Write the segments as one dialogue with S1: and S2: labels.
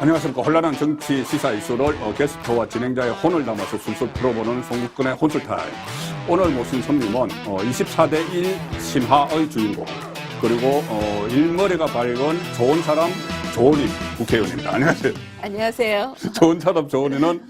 S1: 안녕하십니까. 혼란한 정치 시사 이슈를 게스트와 진행자의 혼을 담아서 술술 풀어보는 송국근의 혼술타임. 오늘 모신 손님은 24대 1 심하의 주인공, 그리고 일머리가 밝은 좋은 사람 조은희 국회의원입니다. 안녕하세요.
S2: 안녕하세요.
S1: 좋은 사람 조은희는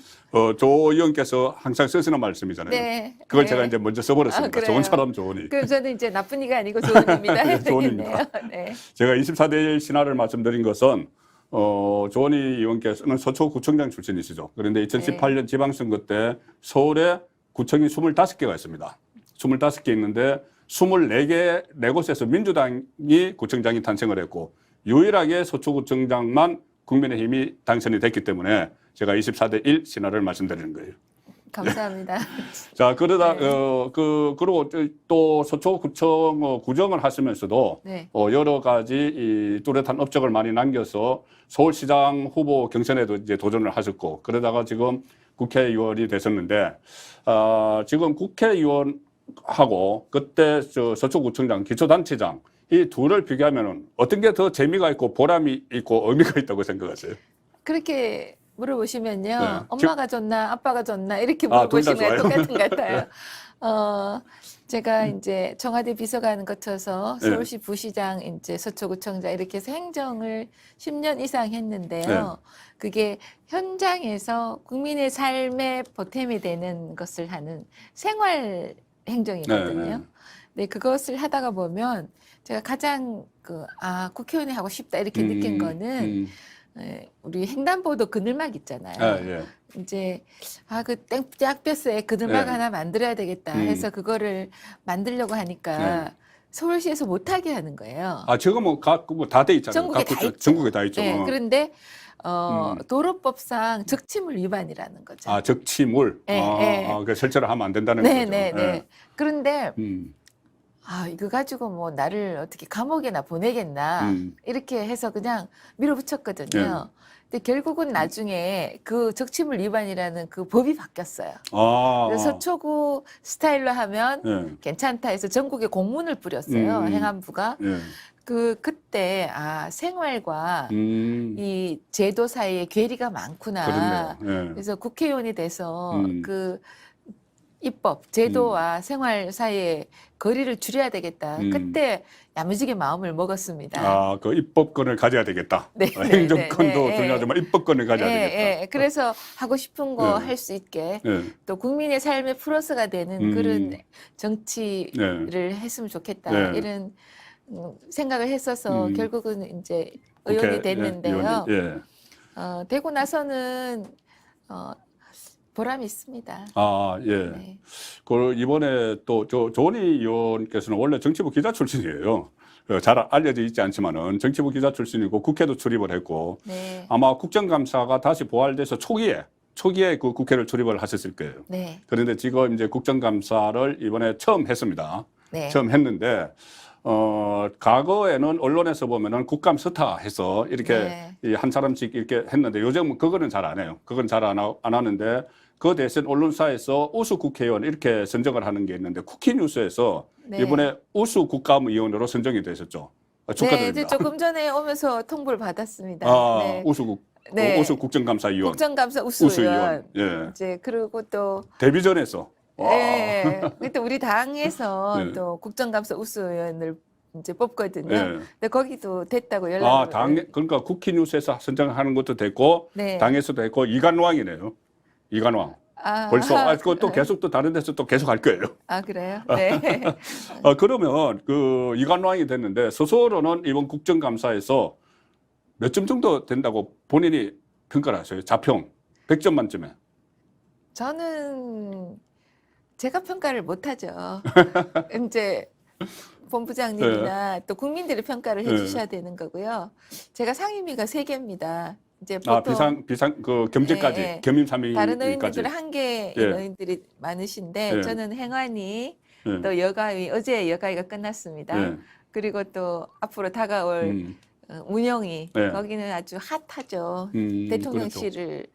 S1: 조 의원께서 항상 쓰시는 말씀이잖아요.
S2: 네.
S1: 그걸
S2: 네.
S1: 제가 이제 먼저 써버렸습니다. 좋은 사람 조은희.
S2: 그럼 저는 이제 나쁜 이가 아니고 조은입니다.
S1: 네, 조은입니다.
S2: 네.
S1: 제가 24대 1 신화를 말씀드린 것은 조은희 의원께서는 서초구청장 출신이시죠. 그런데 2018년 지방선거 때 서울에 구청이 25개가 있습니다. 25개 있는데 24개 네 곳에서 민주당이 구청장이 탄생을 했고 유일하게 서초구청장만 국민의힘이 당선이 됐기 때문에 제가 24대 1 신화를 말씀드리는 거예요.
S2: 감사합니다.
S1: 자, 그러다,
S2: 네.
S1: 그리고 또 서초구청 구정을 하시면서도
S2: 네.
S1: 여러 가지 이 뚜렷한 업적을 많이 남겨서 서울시장 후보 경선에도 이제 도전을 하셨고, 그러다가 지금 국회의원이 되셨는데, 지금 국회의원하고 그때 서초구청장, 기초단체장 이 둘을 비교하면은 어떤 게 더 재미가 있고 보람이 있고 의미가 있다고 생각하세요?
S2: 그렇게 물어보시면요.
S1: 네.
S2: 엄마가 좋나 아빠가 좋나 이렇게
S1: 둘다
S2: 물어보시면
S1: 좋아요.
S2: 똑같은 것 같아요. 제가 이제 청와대 비서관 거쳐서
S1: 네.
S2: 서울시 부시장, 이제 서초구청장 이렇게 해서 행정을 10년 이상 했는데요.
S1: 네.
S2: 그게 현장에서 국민의 삶에 보탬이 되는 것을 하는 생활 행정이거든요.
S1: 네, 네.
S2: 네, 그것을 하다가 보면 제가 가장 국회의원이 하고 싶다 이렇게 느낀 거는 우리 횡단보도 그늘막 있잖아요.
S1: 예.
S2: 이제 그 땡볕에 그늘막
S1: 네.
S2: 하나 만들어야 되겠다 해서 그거를 만들려고 하니까
S1: 네.
S2: 서울시에서 못하게 하는 거예요.
S1: 지금은 다 돼 있잖아요.
S2: 전국에 다 있죠.
S1: 전국에 다 있죠.
S2: 네, 그런데 도로법상 적치물 위반이라는 거죠.
S1: 적치물. 그 설치를 하면 안 된다는 거죠.
S2: 네. 그런데
S1: 음.
S2: 이거 가지고 뭐 나를 어떻게 감옥에나 보내겠나 이렇게 해서 그냥 밀어붙였거든요. 근데 결국은 나중에 그 적치물 위반이라는 그 법이 바뀌었어요. 그래서 서초구 스타일로 하면 괜찮다 해서 전국에 공문을 뿌렸어요. 행안부가. 그때 생활과 이 제도 사이에 괴리가 많구나. 그래서 국회의원이 돼서 그 입법, 제도와 생활 사이에 거리를 줄여야 되겠다. 그때 야무지게 마음을 먹었습니다.
S1: 그 입법권을 가져야 되겠다.
S2: 네,
S1: 행정권도 중요하지만 입법권을 가져야 되겠다.
S2: 그래서 하고 싶은 거 할 수 있게 또 국민의 삶에 플러스가 되는 그런 정치를 했으면 좋겠다. 이런 생각을 했어서 결국은 이제 의원이 됐는데요. 되고 나서는 보람이 있습니다. 네.
S1: 이번에 또 조은희 의원께서는 원래 정치부 기자 출신이에요. 잘 알려져 있지 않지만은 정치부 기자 출신이고 국회도 출입을 했고 아마 국정감사가 다시 부활돼서 초기에 그 국회를 출입을 하셨을 거예요. 그런데 지금 이제 국정감사를 이번에 처음 했습니다. 처음 했는데 과거에는 언론에서 보면은 국감 스타 해서 이렇게 한 사람씩 이렇게 했는데 요즘은 그거는 잘 안 해요. 그건 잘 안 하는데 그 대신 언론사에서 우수 국회의원 이렇게 선정을 하는 게 있는데 쿠키뉴스에서 이번에 우수 국감의원으로 선정이 되셨죠. 축하드립니다.
S2: 이제 조금 전에 오면서 통보를 받았습니다.
S1: 우수 국정감사위원.
S2: 국정감사 우수의원. 이제 그리고 또
S1: 데뷔전에서.
S2: 또 우리 당에서 또 국정감사 우수의원을 이제 뽑거든요. 근데 거기도 됐다고 연락을.
S1: 그러니까 쿠키뉴스에서 선정하는 것도 됐고 당에서도 됐고 이관왕이네요. 이관왕. 벌써 그것도 계속 또 다른 데서 또 계속 할 거예요.
S2: 그래요? 네.
S1: 그러면 그 이관왕이 됐는데 스스로는 이번 국정감사에서 몇 점 정도 된다고 본인이 평가를 하세요? 자평 100점 만점에.
S2: 저는 제가 평가를 못하죠. 이제 본부장님이나 또 국민들이 평가를 해주셔야 되는 거고요. 제가 상임위가 3개입니다. 이제 보통
S1: 비상 겸직까지 겸임 3위까지.
S2: 다른 의원님들은 1개인 의원들이 많으신데 저는 행안위 또 여가위, 어제 여가위가 끝났습니다. 그리고 또 앞으로 다가올 운영위 거기는 아주 핫하죠. 대통령실을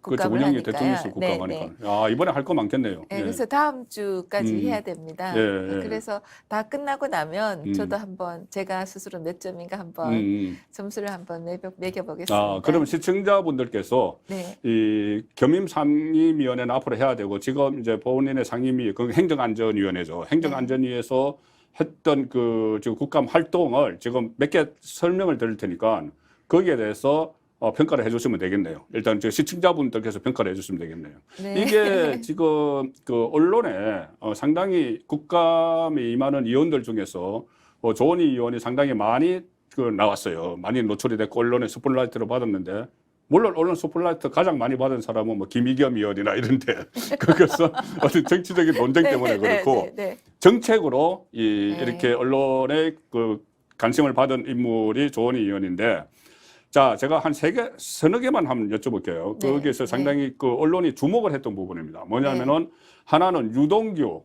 S1: 그렇죠.
S2: 국감을
S1: 운영이
S2: 하니까요.
S1: 대통령실
S2: 네,
S1: 국감하니까. 아, 이번에 할 거 많겠네요.
S2: 네,
S1: 예.
S2: 그래서 다음 주까지
S1: 음.
S2: 해야 됩니다.
S1: 예, 예.
S2: 그래서 다 끝나고 나면 저도
S1: 음.
S2: 한번 제가 스스로 몇 점인가
S1: 음,
S2: 한번 점수를 한번 매겨보겠습니다.
S1: 아, 그러면 시청자분들께서
S2: 네.
S1: 이 겸임 상임위원회는 앞으로 해야 되고 지금 이제 본인의 상임위, 그 행정안전위원회죠. 행정안전위에서 했던 그 지금 국감 활동을 지금 몇 개 설명을 드릴 테니까 거기에 대해서 평가를 해주시면 되겠네요. 일단 저 시청자분들께서 평가를 해주시면 되겠네요.
S2: 네.
S1: 이게 지금 그 언론에 상당히 국감에 임하는 의원들 중에서 조원희 의원이 상당히 많이 그 나왔어요. 많이 노출이 됐고 언론의 스포트라이트를 받았는데 물론 언론 스포트라이트 가장 많이 받은 사람은 뭐 김의겸 의원이나 이런데 그것은 어떤 정치적인 논쟁 때문에 그렇고 정책으로 이렇게 언론의 그 관심을 받은 인물이 조원희 의원인데 자, 제가 한 서너 개만 한번 여쭤볼게요.
S2: 네,
S1: 거기에서 상당히 그 언론이 주목을 했던 부분입니다. 뭐냐면은 하나는 유동규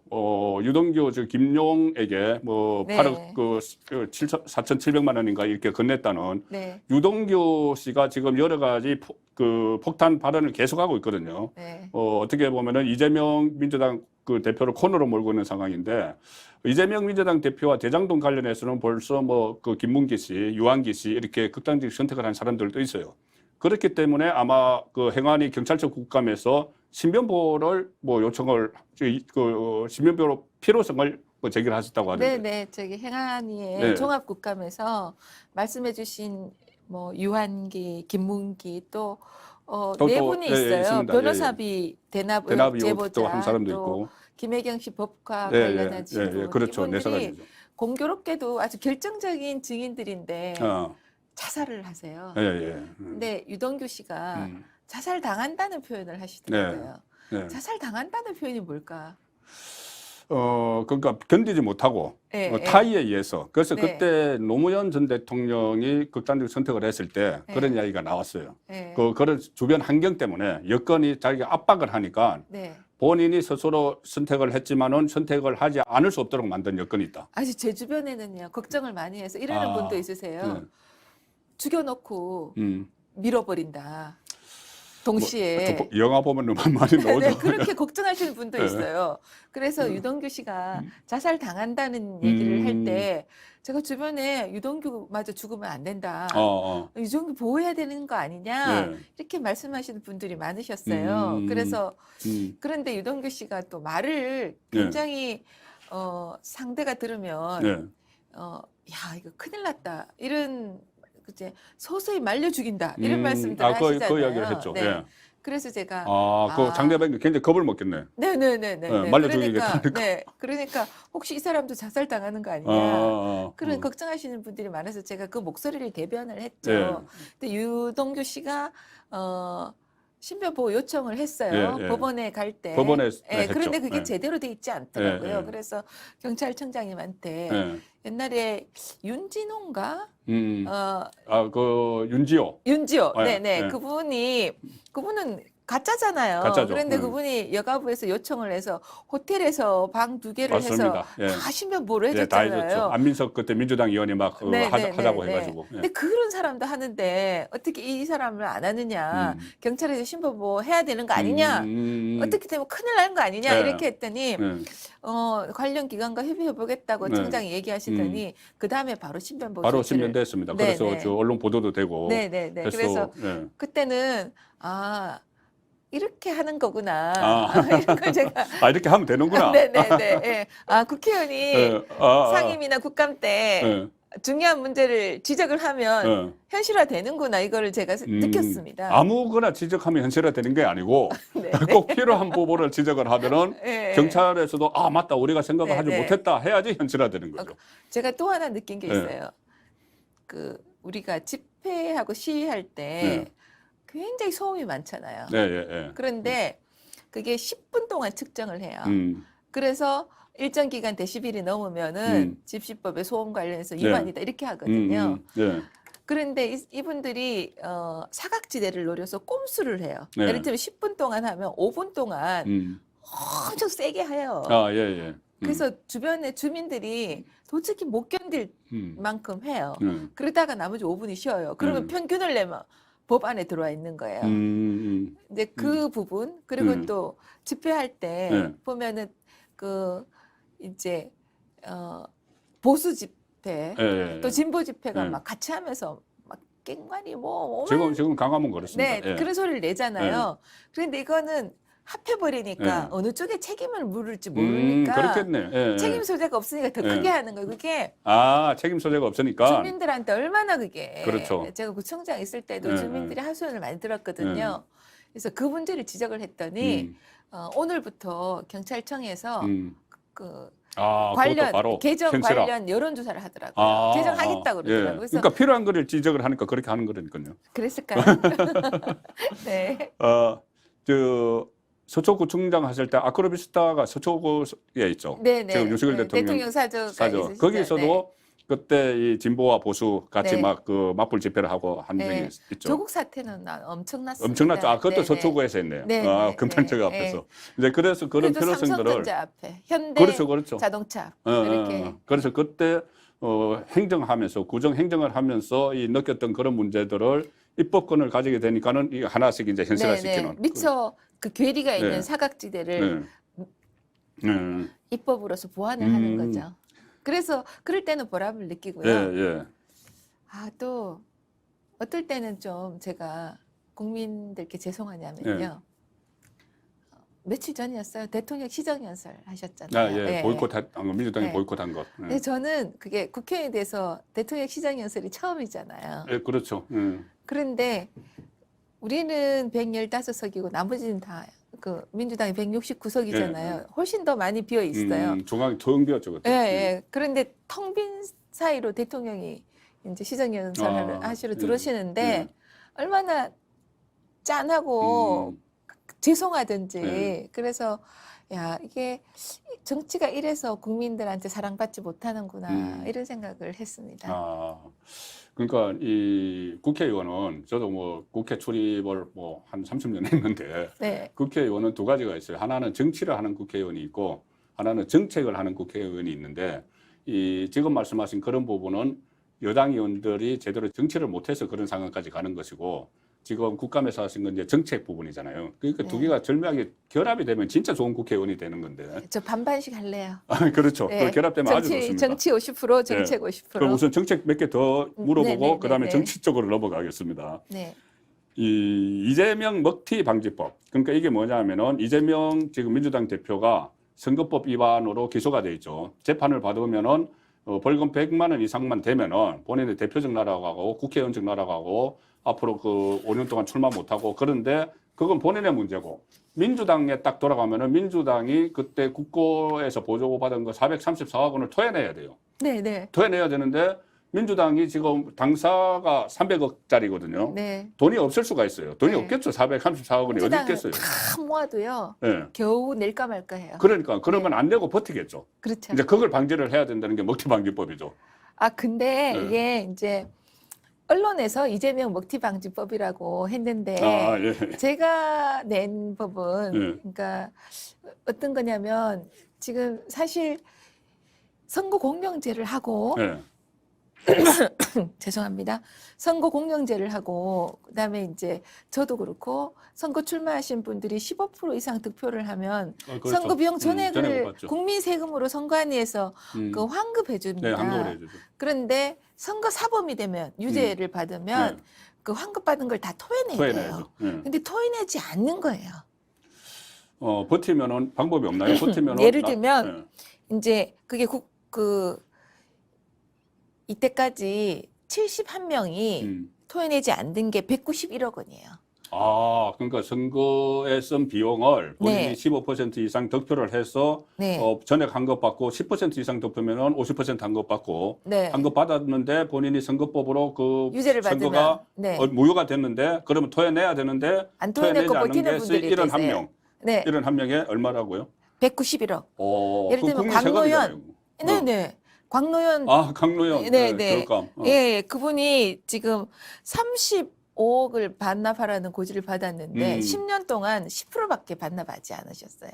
S1: 저 김용에게 뭐 8억 그 4,700만 원인가 이렇게 건넸다는 유동규 씨가 지금 여러 가지 그 폭탄 발언을 계속하고 있거든요. 어떻게 보면은 이재명 민주당 그 대표를 코너로 몰고 있는 상황인데 이재명 민주당 대표와 대장동 관련해서는 벌써 뭐 그 김문기 씨, 유한기 씨 이렇게 극단적 선택을 한 사람들도 있어요. 그렇기 때문에 아마 그 행안위 경찰청 국감에서 신변보호를 뭐 요청을 그 신변보호 필요성을 뭐 제기를 하셨다고 하는데.
S2: 네, 저기 행안위의 종합국감에서 말씀해주신 뭐 유한기, 김문기 또 네 분이 있어요.
S1: 있습니다.
S2: 변호사비 대납 제보자
S1: 한 사람도
S2: 또
S1: 있고.
S2: 김혜경 씨 법과 관련하신 분
S1: 그렇죠.
S2: 이분들이 공교롭게도 아주 결정적인 증인들인데 자살을 하세요. 근데 유동규 씨가 자살 당한다는 표현을 하시더라고요. 자살 당한다는 표현이 뭘까?
S1: 그러니까 견디지 못하고 타의에 의해서 그래서 그때 노무현 전 대통령이 극단적 선택을 했을 때 그런 이야기가 나왔어요. 그런 주변 환경 때문에 여건이 자기가 압박을 하니까 본인이 스스로 선택을 했지만은 선택을 하지 않을 수 없도록 만든 여건이 있다.
S2: 아직 제 주변에는요 걱정을 많이 해서 이러는 분도 있으세요. 죽여놓고 밀어버린다. 동시에
S1: 영화 보면 많이 나오죠.
S2: 그렇게 걱정하시는 분도 있어요. 그래서 유동규 씨가 자살 당한다는 얘기를 할 때 제가 주변에 유동규마저 죽으면 안 된다. 유동규 보호해야 되는 거 아니냐 이렇게 말씀하시는 분들이 많으셨어요. 그래서 그런데 유동규 씨가 또 말을 굉장히 상대가 들으면 야 이거 큰일 났다 이런 이제 서서히 말려 죽인다 이런 말씀들 하시잖아요.
S1: 그 이야기를 했죠.
S2: 그래서 제가
S1: 그 상대방이 굉장히 겁을 먹겠네.
S2: 말려 죽이겠다. 그러니까 혹시 이 사람도 자살 당하는 거 아니냐 그런 걱정하시는 분들이 많아서 제가 그 목소리를 대변을 했죠. 근데 유동규 씨가 신변보호 요청을 했어요. 법원에 갈 때. 그런데 그게 제대로 돼 있지 않더라고요. 그래서 경찰청장님한테 옛날에 윤진호인가?
S1: 그 윤지호.
S2: 그분은 가짜잖아요.
S1: 가짜죠.
S2: 그런데 그분이 여가부에서 요청을 해서 호텔에서 방 2개를
S1: 맞습니다.
S2: 해서 다 신변보호를
S1: 다
S2: 해줬잖아요.
S1: 해줬죠. 안민석 그때 민주당 의원이 막 하자고 해가지고.
S2: 근데 그런 사람도 하는데 어떻게 이 사람을 안 하느냐. 경찰에서 신변보호 해야 되는 거 아니냐. 어떻게 되면 큰일 나는 거 아니냐. 이렇게 했더니 관련 기관과 협의해보겠다고 청장이 얘기하시더니 그 다음에 바로 신변보호
S1: 바로 신변됐습니다. 그래서 저 언론 보도도 되고.
S2: 그래서 그때는 이렇게 하는 거구나. 이런 걸 제가
S1: 이렇게 하면 되는구나.
S2: 국회의원이 상임이나 국감 때 중요한 문제를 지적을 하면 현실화되는구나 이거를 제가 느꼈습니다.
S1: 아무거나 지적하면 현실화되는 게 아니고 꼭 필요한 부분을 지적을 하면은 경찰에서도 맞다 우리가 생각을 하지 못했다 해야지 현실화되는 거죠.
S2: 제가 또 하나 느낀 게 있어요. 그 우리가 집회하고 시위할 때 굉장히 소음이 많잖아요. 그런데 그게 10분 동안 측정을 해요. 그래서 일정 기간 데시벨이 넘으면은 집시법의 소음 관련해서 위반이다 이렇게 하거든요. 그런데 이분들이 사각지대를 노려서 꼼수를 해요. 예를 들면 10분 동안 하면 5분 동안 엄청 세게 해요. 그래서 주변의 주민들이 도저히 못 견딜 만큼 해요. 그러다가 나머지 5분이 쉬어요. 그러면 평균을 내면 법 안에 들어와 있는 거예요. 근데 그 부분 그리고 또 집회할 때
S1: 네.
S2: 보면은 그 이제 보수 집회
S1: 예,
S2: 또 진보 집회가
S1: 예.
S2: 막 같이 하면서 막 깽관이 뭐
S1: 지금 강화문 그렇습니다.
S2: 네
S1: 예.
S2: 그런 소리를 내잖아요. 그런데 이거는 합해버리니까
S1: 예.
S2: 어느 쪽에 책임을 물을지 모르니까
S1: 그렇겠네. 예,
S2: 책임 소재가 없으니까 더
S1: 예.
S2: 크게 하는 거예요. 그게
S1: 책임 소재가 없으니까.
S2: 주민들한테 얼마나 그게
S1: 그렇죠.
S2: 제가 구청장 있을 때도
S1: 예,
S2: 주민들이 하소연을 많이 들었거든요. 그래서 그 문제를 지적을 했더니 오늘부터 경찰청에서 그 관련
S1: 그것도 바로
S2: 개정
S1: 현실화.
S2: 관련 여론조사를 하더라고요. 개정하겠다고 그러더라고요.
S1: 예.
S2: 그래서
S1: 그러니까 필요한 거를 지적을 하니까 그렇게 하는 거니까요.
S2: 그랬을까요? 네.
S1: 저 서초구청장 하실 때 아크로비스타가 서초구에 있죠.
S2: 네네.
S1: 지금 윤석열 대통령
S2: 사저가
S1: 사저.
S2: 있으시죠?
S1: 거기서도
S2: 네.
S1: 그때 이 진보와 보수 같이
S2: 네.
S1: 막 그 맞불 집회를 하고 한 적이
S2: 네.
S1: 있죠.
S2: 조국 사태는 엄청났습니다.
S1: 엄청났죠. 그것도
S2: 네네.
S1: 서초구에서 했네요.
S2: 네네.
S1: 금탄적
S2: 네.
S1: 앞에서. 이제 그래서 그런
S2: 그래도
S1: 필요성들을
S2: 삼성전자 앞에 현대
S1: 그렇죠.
S2: 자동차
S1: 이렇게.
S2: 이렇게
S1: 그래서 그때 행정하면서 구정 행정을 하면서 이 느꼈던 그런 문제들을 입법권을 가지게 되니까는 이 하나씩 이제 현실화시키는.
S2: 미처 그 괴리가 있는
S1: 네.
S2: 사각지대를
S1: 네.
S2: 입법으로서 보완을 하는 거죠. 그래서 그럴 때는 보람을 느끼고요.
S1: 예.
S2: 또 어떨 때는 좀 제가 국민들께 죄송하냐면요. 며칠 전이었어요. 대통령 시정연설 하셨잖아요.
S1: 예. 보이콧한 거, 민주당이
S2: 네.
S1: 보이콧한 것. 예.
S2: 근데 저는 그게 국회에 대해서 대통령 시정연설이 처음이잖아요.
S1: 예, 그렇죠.
S2: 그런데 우리는 115석이고 나머지는 다 그 민주당이 169석이잖아요. 훨씬 더 많이 비어 있어요.
S1: 중앙이 텅 비었죠, 그때.
S2: 그런데 텅 빈 사이로 대통령이 이제 시정연설 하시러 들어오시는데 얼마나 짠하고 죄송하든지 그래서 야 이게 정치가 이래서 국민들한테 사랑받지 못하는구나 이런 생각을 했습니다.
S1: 그러니까 이 국회의원은 저도 뭐 국회 출입을 뭐 한 30년 했는데
S2: 네.
S1: 국회의원은 두 가지가 있어요. 하나는 정치를 하는 국회의원이 있고 하나는 정책을 하는 국회의원이 있는데 이 지금 말씀하신 그런 부분은 여당 의원들이 제대로 정치를 못해서 그런 상황까지 가는 것이고 지금 국감에서 하신 건 이제 정책 부분이잖아요. 그러니까 두 개가 절묘하게 결합이 되면 진짜 좋은 국회의원이 되는 건데.
S2: 저 반반씩 할래요.
S1: 그렇죠.
S2: 네.
S1: 그 결합되면 아주 좋습니다.
S2: 정치 50%, 정책 50%.
S1: 그럼 우선 정책 몇 개 더 물어보고 그다음에
S2: 네네네네.
S1: 정치 쪽으로 넘어가겠습니다.
S2: 네.
S1: 이 이재명 먹튀 방지법. 그러니까 이게 뭐냐면은 이재명 지금 민주당 대표가 선거법 위반으로 기소가 돼 있죠. 재판을 받으면은 벌금 100만 원 이상만 되면은 본인의 대표직 날아가고 국회의원직 날아가고 앞으로 그 5년 동안 출마 못하고 그런데 그건 본인의 문제고 민주당에 딱 돌아가면은 민주당이 그때 국고에서 보조받은 거 434억 원을 토해내야 돼요.
S2: 네.
S1: 토해내야 되는데 민주당이 지금 당사가 300억짜리거든요.
S2: 네.
S1: 돈이 없을 수가 있어요. 돈이
S2: 네.
S1: 없겠죠. 434억 원이 어디 있겠어요.
S2: 다 모아도요.
S1: 네.
S2: 겨우 낼까 말까 해요.
S1: 그러니까 그러면 안 내고 버티겠죠.
S2: 그렇죠.
S1: 이제 그걸 방지를 해야 된다는 게 먹튀 방지법이죠.
S2: 근데
S1: 네.
S2: 이게 이제 언론에서 이재명 먹튀 방지법이라고 했는데
S1: 예.
S2: 제가 낸 법은
S1: 네.
S2: 그러니까 어떤 거냐면 지금 사실 선거 공명제를 하고
S1: 네.
S2: 죄송합니다. 선거 공영제를 하고 그다음에 이제 저도 그렇고 선거 출마하신 분들이 15% 이상 득표를 하면
S1: 그렇죠.
S2: 선거 비용
S1: 전액을
S2: 전액을
S1: 받죠.
S2: 국민 세금으로 선관위에서 그 환급해 줍니다.
S1: 네, 환급을 해주죠.
S2: 그런데 선거 사범이 되면 유죄를 받으면
S1: 네.
S2: 그 환급 받은 걸 다 토해내야 돼요.
S1: 토해내야죠. 네.
S2: 근데 토해내지 않는 거예요.
S1: 버티면은 방법이 없나요? 버티면은
S2: 예를 들면 이제 그게 이때까지 71명이 토해내지 않는 게 191억 원이에요.
S1: 그러니까 선거에 쓴 비용을 본인이
S2: 네.
S1: 15% 이상 득표를 해서
S2: 네.
S1: 전액 환급 받고 10% 이상 득표면은 50% 환급 받고
S2: 네.
S1: 환급 받았는데 본인이 선거법으로 그
S2: 유죄를
S1: 선거가
S2: 받으면 네.
S1: 무효가 됐는데 그러면 토해내야 되는데
S2: 안 토해내고
S1: 토해내지 않은
S2: 버티는
S1: 게
S2: 분들이
S1: 이런 한
S2: 계세요.
S1: 명.
S2: 네.
S1: 이런 한 명에 얼마라고요?
S2: 191억. 예를
S1: 그
S2: 들면
S1: 국민
S2: 광노현.
S1: 세금이잖아요.
S2: 네네. 광노현.
S1: 강노현.
S2: 네네.
S1: 교육감.
S2: 예, 그분이 지금 35억을 반납하라는 고지를 받았는데 10년 동안 10%밖에 반납하지 않으셨어요.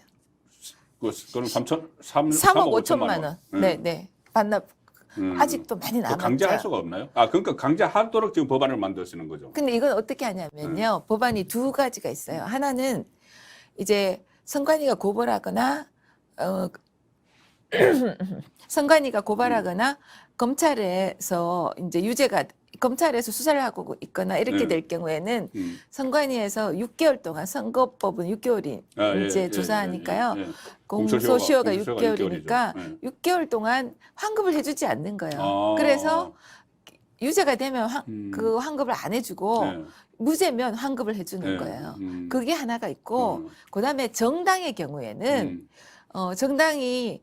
S1: 그럼
S2: 3억 5천만 원. 네. 반납. 아직도 많이
S1: 또
S2: 남았죠.
S1: 강제할 수가 없나요? 아, 그러니까 강제하도록 지금 법안을 만드시는 거죠.
S2: 근데 이건 어떻게 하냐면요. 법안이 두 가지가 있어요. 하나는 이제 선관위가 고발하거나 선관위가 고발하거나 검찰에서 이제 유죄가 검찰에서 수사를 하고 있거나 이렇게
S1: 네.
S2: 될 경우에는 선관위에서 6개월 동안 선거법은 6개월이 이제 조사하니까요. 공소시효가 6개월이니까 6개월 동안 환급을 해주지 않는 거예요.
S1: 아.
S2: 그래서 유죄가 되면 그 환급을 안 해주고
S1: 네.
S2: 무죄면 환급을 해주는
S1: 네.
S2: 거예요. 그게 하나가 있고 그다음에 정당의 경우에는
S1: 음.
S2: 정당이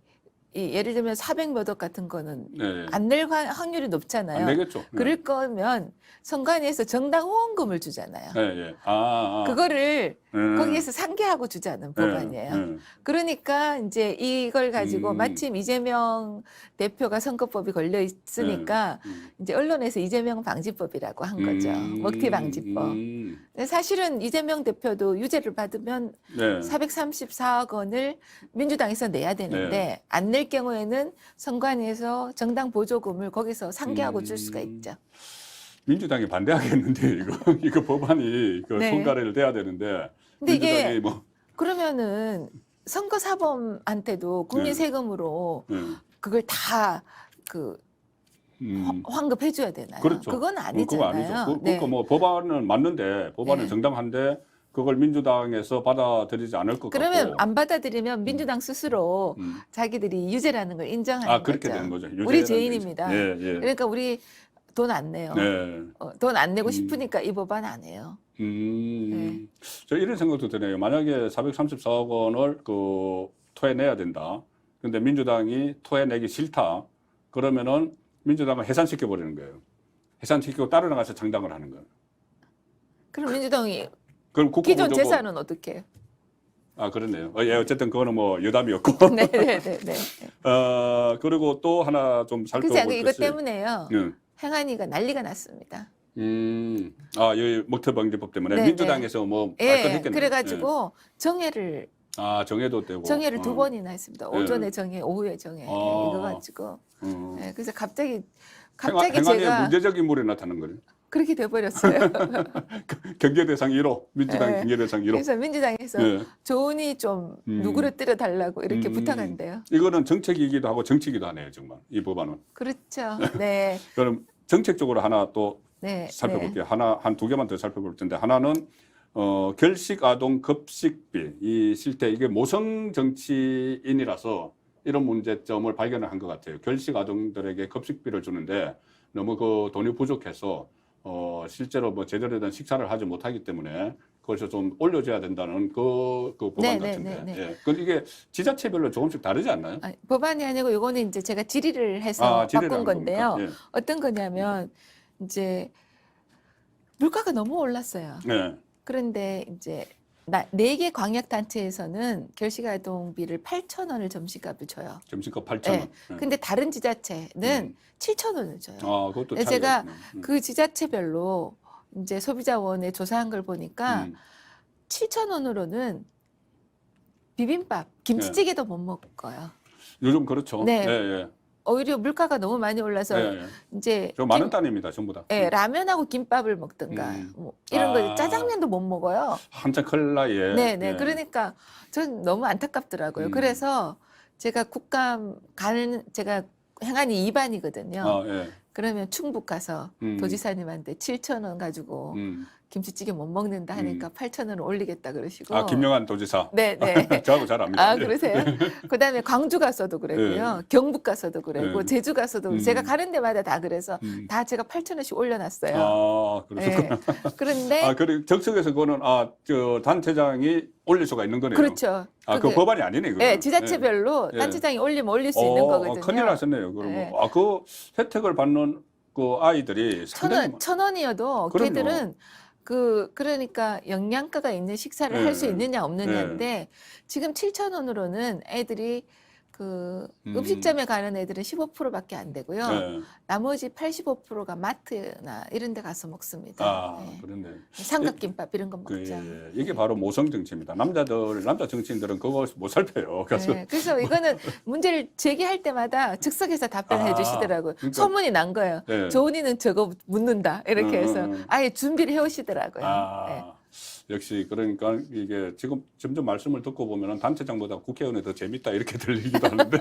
S2: 예를 들면 400몇 억 같은 거는
S1: 네.
S2: 안 낼 확률이 높잖아요.
S1: 안 되겠죠. 네.
S2: 그럴 거면 선관위에서 정당 후원금을 주잖아요.
S1: 예, 예. 아.
S2: 그거를
S1: 네.
S2: 거기에서 상계하고 주자는 법안이에요.
S1: 네.
S2: 그러니까 이제 이걸 가지고 마침 이재명 대표가 선거법이 걸려 있으니까 이제 언론에서 이재명 방지법이라고 한 거죠. 먹튀 방지법. 근데 사실은 이재명 대표도 유죄를 받으면
S1: 네.
S2: 434억 원을 민주당에서 내야 되는데 안 낼 경우에는 선관위에서 정당 보조금을 거기서 상계하고 줄 수가 있죠.
S1: 민주당이 반대하겠는데 이거 법안이 그
S2: 네.
S1: 통과를 돼야 되는데
S2: 근데 이게
S1: 민주당이 뭐
S2: 그러면은 선거 사범한테도 국민
S1: 네.
S2: 세금으로 그걸 다 그 환급해 줘야 되나요?
S1: 그렇죠.
S2: 그건
S1: 그거
S2: 아니잖아요.
S1: 아니죠.
S2: 네.
S1: 그러니까 뭐 법안은 맞는데 법안은
S2: 네.
S1: 정당한데 그걸 민주당에서 받아들이지 않을 것
S2: 그러면
S1: 같고.
S2: 안 받아들이면 민주당 스스로 자기들이 유죄라는 걸 인정하는
S1: 그렇게
S2: 거죠.
S1: 되는 거죠.
S2: 우리
S1: 유죄라는
S2: 죄인입니다.
S1: 예, 예.
S2: 그러니까 우리 돈 안 내요.
S1: 네.
S2: 돈 안 내고 싶으니까 이 법안 안 해요.
S1: 저 이런 생각도 드네요. 만약에 434억 원을 그 토해내야 된다. 근데 민주당이 토해내기 싫다. 그러면은 민주당을 해산시켜 버리는 거예요. 해산시키고 따로 나가서 정당을 하는 거예요.
S2: 그럼 민주당이
S1: 그럼
S2: 기존
S1: 국고보조금-
S2: 재산은 어떻게 해요?
S1: 아, 그렇네요. 예, 어쨌든 그거는 뭐 여담이었고.
S2: 네네네.
S1: 그리고 또 하나 좀 살펴볼
S2: 그래서
S1: 것이.
S2: 이것 때문에요.
S1: 예.
S2: 행안위가 난리가 났습니다.
S1: 이 먹튀방지법 때문에
S2: 네,
S1: 민주당에서 뭐
S2: 예,
S1: 발끈했겠네요.
S2: 그래가지고 정회를
S1: 정해도 되고.
S2: 두 번이나 했습니다. 오전에 정회, 오후에 정회 이거 가지고. 예, 그래서 갑자기
S1: 행안에
S2: 제가
S1: 문제적 인물이 나타난 거예요.
S2: 그렇게 돼버렸어요.
S1: 경제대상 1호, 민주당
S2: 네.
S1: 경제대상 1호.
S2: 그래서 민주당에서
S1: 예.
S2: 조은이 좀 누구를 때려달라고 이렇게 부탁한대요.
S1: 이거는 정책이기도 하고 정치이기도 하네요, 정말. 이 법안은.
S2: 그렇죠. 네.
S1: 그럼 정책적으로 하나 또
S2: 네.
S1: 살펴볼게요. 한 두 개만 더 살펴볼 텐데 하나는 결식 아동 급식비 이 실태 이게 모성 정치인이라서 이런 문제점을 발견을 한 것 같아요. 결식 아동들에게 급식비를 주는데 너무 그 돈이 부족해서 실제로 뭐 제대로 된 식사를 하지 못하기 때문에 그래서 좀 올려줘야 된다는 그 법안 같은데. 예. 근데 이게 지자체별로 조금씩 다르지 않나요?
S2: 법안이 아니고 이거는 이제 제가 질의를 해서 바꾼 건데요.
S1: 예.
S2: 어떤 거냐면 이제 물가가 너무 올랐어요.
S1: 네.
S2: 그런데 이제 4개 광역단체에서는 결식아동비를 8,000원을 점심값을 줘요.
S1: 점심값 8,000원.
S2: 네. 근데 다른 지자체는 7,000원을 줘요.
S1: 그것도
S2: 근데
S1: 차이가
S2: 제가
S1: 있구나.
S2: 그 지자체별로 이제 소비자원에 조사한 걸 보니까 7,000원으로는 비빔밥, 김치찌개도 못 먹어요.
S1: 요즘 그렇죠.
S2: 네.
S1: 예.
S2: 오히려 물가가 너무 많이 올라서
S1: 예.
S2: 이제
S1: 저 많은 따님입니다, 전부 다.
S2: 예, 라면하고 김밥을 먹든가 뭐 이런 거 짜장면도 못 먹어요.
S1: 한참 클 나이에.
S2: 네네.
S1: 예.
S2: 그러니까 전 너무 안타깝더라고요. 그래서 제가 국감 가는 제가 행안위 2반이거든요.
S1: 예.
S2: 그러면 충북 가서 도지사님한테 7,000원 가지고 김치찌개 못 먹는다 하니까 8,000원을 올리겠다 그러시고.
S1: 김영환 도지사.
S2: 네네.
S1: 저하고 잘 압니다.
S2: 그러세요? 그다음에 광주 가서도 그랬고요. 경북 가서도 그랬고,
S1: 네.
S2: 제주 가서도 제가 가는 데마다 다 그래서 다 제가 8,000원씩 올려놨어요.
S1: 그러셨구나.
S2: 네. 그런데
S1: 그리고 정책에서 그거는 저 단체장이 올릴 수가 있는 거네요.
S2: 그렇죠.
S1: 그
S2: 그게-
S1: 법안이 아니네, 그거.
S2: 네, 지자체별로
S1: 예.
S2: 단체장이 올리면 올릴 수 있는 거거든요.
S1: 큰일 나셨네요. 그러면
S2: 네.
S1: 그 혜택을 받는 그 아이들이 상당히
S2: 1,000원이어도
S1: 그럼요.
S2: 걔들은 그러니까 영양가가 있는 식사를
S1: 네.
S2: 할 수 있느냐 없느냐인데 지금 7,000원으로는 애들이 그 음식점에 가는 애들은 15%밖에 안 되고요.
S1: 네.
S2: 나머지 85%가 마트나 이런 데 가서 먹습니다.
S1: 아,
S2: 네.
S1: 그런데
S2: 삼각김밥 이런 거
S1: 그,
S2: 먹죠.
S1: 이게 바로 모성 정치입니다. 남자 정치인들은 그거 못 살펴요. 그래서
S2: 네, 그래서 이거는 문제를 제기할 때마다 즉석에서 답변해
S1: 아,
S2: 주시더라고요.
S1: 그러니까-
S2: 소문이 난 거예요.
S1: 네.
S2: 조은이는 저거 묻는다. 이렇게 해서
S1: 음.
S2: 아예 준비를 해 오시더라고요.
S1: 아,
S2: 네.
S1: 역시 그러니까 이게 지금 점점 말씀을 듣고 보면은 단체장보다 국회의원이 더 재밌다 이렇게 들리기도 하는데.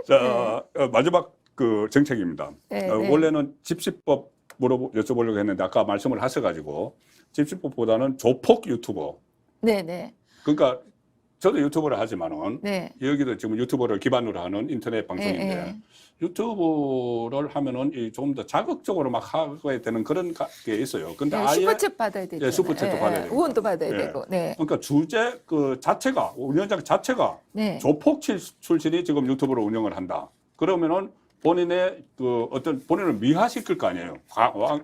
S1: 자, 마지막 그 정책입니다.
S2: 네, 네.
S1: 원래는 집시법 여쭤보려고 했는데 아까 말씀을 하셔가지고 집시법보다는 조폭 유튜버.
S2: 네, 네.
S1: 그러니까 저도 유튜버를 하지만은
S2: 네.
S1: 여기도 지금 유튜버를 기반으로 하는 인터넷 방송인데
S2: 네.
S1: 유튜브를 하면은 좀 더 자극적으로 막 하게 되는 그런 게 있어요. 근데
S2: 네,
S1: 아예
S2: 슈퍼챗 받아야 되죠.
S1: 예, 슈퍼챗도 받아야 되니까.
S2: 후원도 받아야
S1: 예.
S2: 되고. 네.
S1: 그러니까 주제 그 자체가 운영자 자체가
S2: 네.
S1: 조폭 출신이 지금 유튜브를 운영을 한다. 그러면은 본인의 그 어떤 본인을 미화시킬 거 아니에요.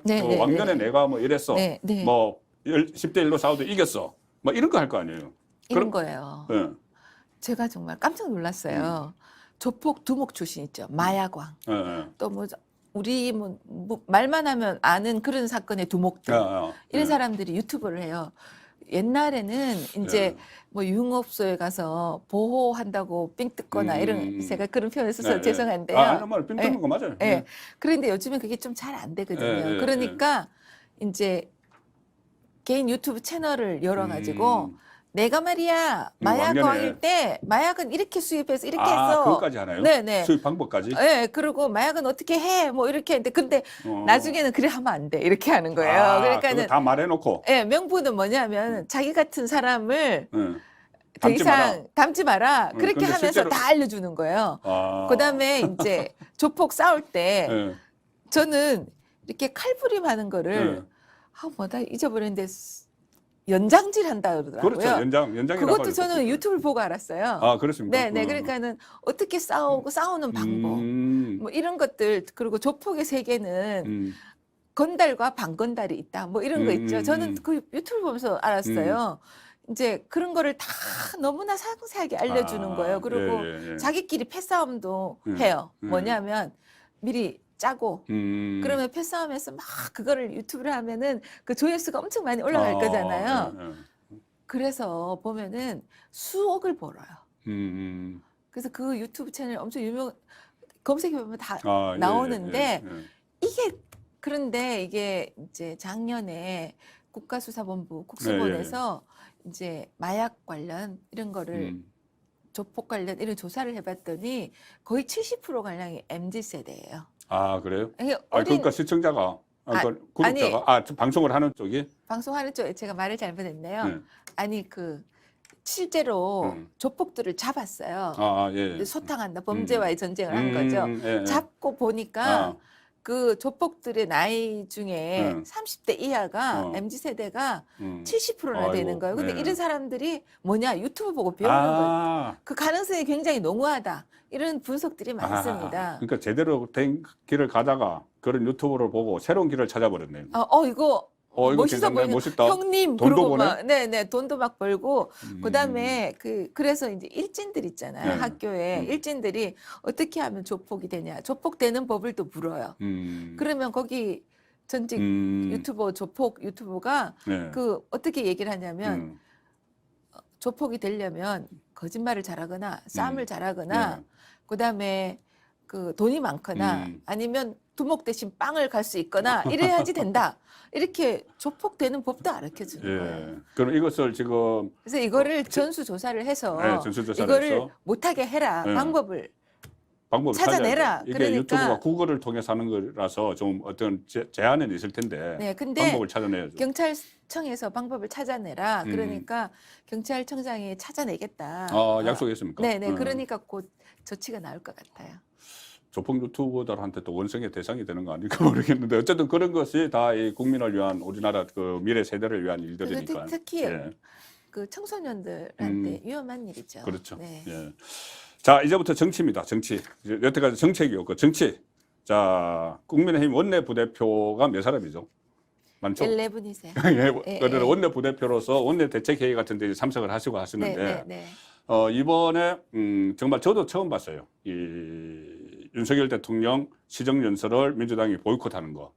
S2: 네, 네,
S1: 왕년에
S2: 네.
S1: 내가 뭐 이랬어.
S2: 네, 네.
S1: 뭐 10대 1로 싸워도 이겼어. 뭐 이런 거 할 거 아니에요.
S2: 이런 거예요.
S1: 예.
S2: 제가 정말 깜짝 놀랐어요. 조폭 두목 출신 있죠. 마야광.
S1: 예, 예.
S2: 또 뭐 우리 뭐 말만 하면 아는 그런 사건의 두목들. 이런
S1: 예.
S2: 사람들이 유튜브를 해요. 옛날에는 이제
S1: 예.
S2: 뭐 유흥업소에 가서 보호한다고 삥 뜯거나 이런 제가 그런 표현을 써서
S1: 네, 네.
S2: 죄송한데요.
S1: 아, 정말 삥 뜯는 거 맞아요.
S2: 예. 그런데 요즘엔 그게 좀 잘 안 되거든요.
S1: 예, 예,
S2: 그러니까 이제 개인 유튜브 채널을 열어가지고 내가 말이야 마약
S1: 왕년에.
S2: 광일 때 마약은 이렇게 수입해서 이렇게
S1: 아,
S2: 해서
S1: 그것까지 하나요?
S2: 네네.
S1: 수입 방법까지?
S2: 예, 그리고 마약은 어떻게 해? 뭐 이렇게 했는데 근데
S1: 어.
S2: 나중에는 그래 하면 안 돼. 이렇게 하는 거예요.
S1: 아,
S2: 그러니까는
S1: 그거 다 말해놓고.
S2: 예, 명분은 뭐냐면 자기 같은 사람을
S1: 예.
S2: 더
S1: 담지
S2: 이상
S1: 마라.
S2: 담지 마라.
S1: 응,
S2: 그렇게
S1: 근데
S2: 하면서
S1: 실제로-
S2: 다 알려주는 거예요.
S1: 아.
S2: 그다음에 이제 조폭 싸울 때
S1: 예.
S2: 저는 이렇게 칼부림하는 거를
S1: 예.
S2: 아 뭐다 잊어버렸는데 연장질 한다 그러더라고요.
S1: 그렇죠. 연장이라고
S2: 그것도
S1: 하죠.
S2: 저는 유튜브를 보고 알았어요.
S1: 아, 그렇습니까?
S2: 네, 네. 그러니까는 어떻게 싸우고 싸우는 방법, 뭐 이런 것들 그리고 조폭의 세계는 건달과 반건달이 있다. 뭐 이런 거 있죠. 저는 그 유튜브 보면서 알았어요. 이제 그런 거를 다 너무나 상세하게 알려주는 거예요. 그리고 자기끼리 패싸움도 해요. 뭐냐면 미리 짜고 그러면 패싸움에서 막 그거를 유튜브를 하면은 그 조회수가 엄청 많이 올라갈 거잖아요. 그래서 보면은 수억을 벌어요. 그래서 그 유튜브 채널 엄청 유명 검색해 보면 다 나오는데 이게 그런데 이게 이제 작년에 국가수사본부 국수본에서 이제 마약 관련 이런 거를 조폭 관련 이런 조사를 해봤더니 거의 70% 가량이 MZ 세대예요.
S1: 아, 그래요?
S2: 이게
S1: 아,
S2: 어린
S1: 그러니까 시청자가, 그러니까 구독자가, 방송을 하는 쪽이?
S2: 방송하는 쪽에 제가 말을 잘못했네요.
S1: 네.
S2: 아니 그 실제로 조폭들을 잡았어요.
S1: 아, 예.
S2: 소탕한다 범죄와의 전쟁을 한 거죠.
S1: 예.
S2: 잡고 보니까 그 조폭들의 나이 중에 30대 이하가 MZ 세대가 70%나
S1: 아이고,
S2: 되는 거예요. 근데
S1: 네.
S2: 이런 사람들이 뭐냐 유튜브 보고 배우는 거예요. 그 가능성이 굉장히 농후하다. 이런 분석들이 많습니다.
S1: 그러니까 제대로 된 길을 가다가 그런 유튜브를 보고 새로운 길을 찾아버렸네요.
S2: 이거
S1: 이거
S2: 멋있어
S1: 괜찮네.
S2: 보이는
S1: 멋있다.
S2: 형님
S1: 돈도
S2: 그러고
S1: 버네?
S2: 막 네네 돈도 막 벌고 그다음에 그래서 이제 일진들 있잖아요.
S1: 네.
S2: 학교에 일진들이 어떻게 하면 조폭이 되냐 조폭되는 법을 또 물어요. 그러면 거기 전직 유튜버 조폭 유튜버가
S1: 네.
S2: 그 어떻게 얘기를 하냐면 조폭이 되려면 거짓말을 잘하거나 싸움을 잘하거나 그다음에 그 돈이 많거나 아니면 두목 대신 빵을 갈 수 있거나 이래야지 된다. 이렇게 조폭되는 법도 가르쳐 주는 거예요.
S1: 그럼 이것을 지금
S2: 그래서 이거를 전수조사를 해서
S1: 전수조사를
S2: 이거를
S1: 해서
S2: 못하게 해라. 방법을
S1: 찾아내라.
S2: 찾아내라.
S1: 찾아야 돼요. 이게
S2: 그러니까
S1: 유튜브가 구글을 통해서 하는 거라서 좀 어떤 제한은 있을 텐데
S2: 네, 근데
S1: 방법을 찾아내야죠.
S2: 경찰청에서 방법을 찾아내라. 그러니까 경찰청장이 찾아내겠다.
S1: 약속했습니까?
S2: 네네. 그러니까 곧 조치가 나올 것 같아요.
S1: 조폭 유튜버들한테 또 원성의 대상이 되는 거 아닐까 모르겠는데 어쨌든 그런 것이 다 이 국민을 위한 우리나라 그 미래 세대를 위한 일들이니까.
S2: 특히
S1: 예.
S2: 그 청소년들한테 위험한 일이죠.
S1: 그렇죠.
S2: 네.
S1: 예. 자, 이제부터 정치입니다. 정치. 여태까지 정책이었고 정치. 자, 국민의힘 원내 부대표가 몇 사람이죠? 많죠?
S2: 11분이세요.
S1: 예, 원내 부대표로서 원내 대책회의 같은 데 참석을 하시고 하시는데 이번에 정말 저도 처음 봤어요. 이 윤석열 대통령 시정연설을 민주당이 보이콧하는 거.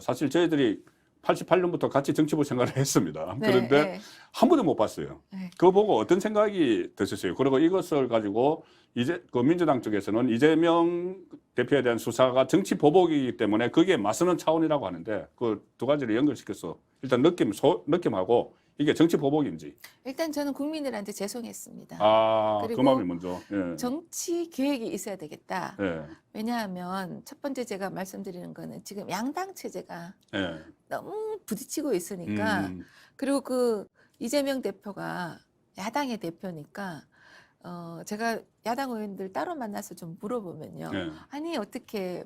S1: 사실 저희들이 88년부터 같이 정치부 생활을 했습니다.
S2: 네,
S1: 그런데
S2: 네.
S1: 한 번도 못 봤어요.
S2: 네.
S1: 그거 보고 어떤 생각이 드셨어요? 그리고 이것을 가지고 이제 그 민주당 쪽에서는 이재명 대표에 대한 수사가 정치 보복이기 때문에 그게 맞서는 차원이라고 하는데 그 두 가지를 연결시켜서 일단 느낌하고 이게 정치 보복인지.
S2: 일단 저는 국민들한테 죄송했습니다.
S1: 그
S2: 그리고
S1: 마음이 먼저. 예.
S2: 정치 계획이 있어야 되겠다.
S1: 예.
S2: 왜냐하면 첫 번째 제가 말씀드리는 거는 지금 양당 체제가
S1: 예.
S2: 너무 부딪히고 있으니까 그리고 그 이재명 대표가 야당의 대표니까 제가 야당 의원들 따로 만나서 좀 물어보면요.
S1: 예.
S2: 아니 어떻게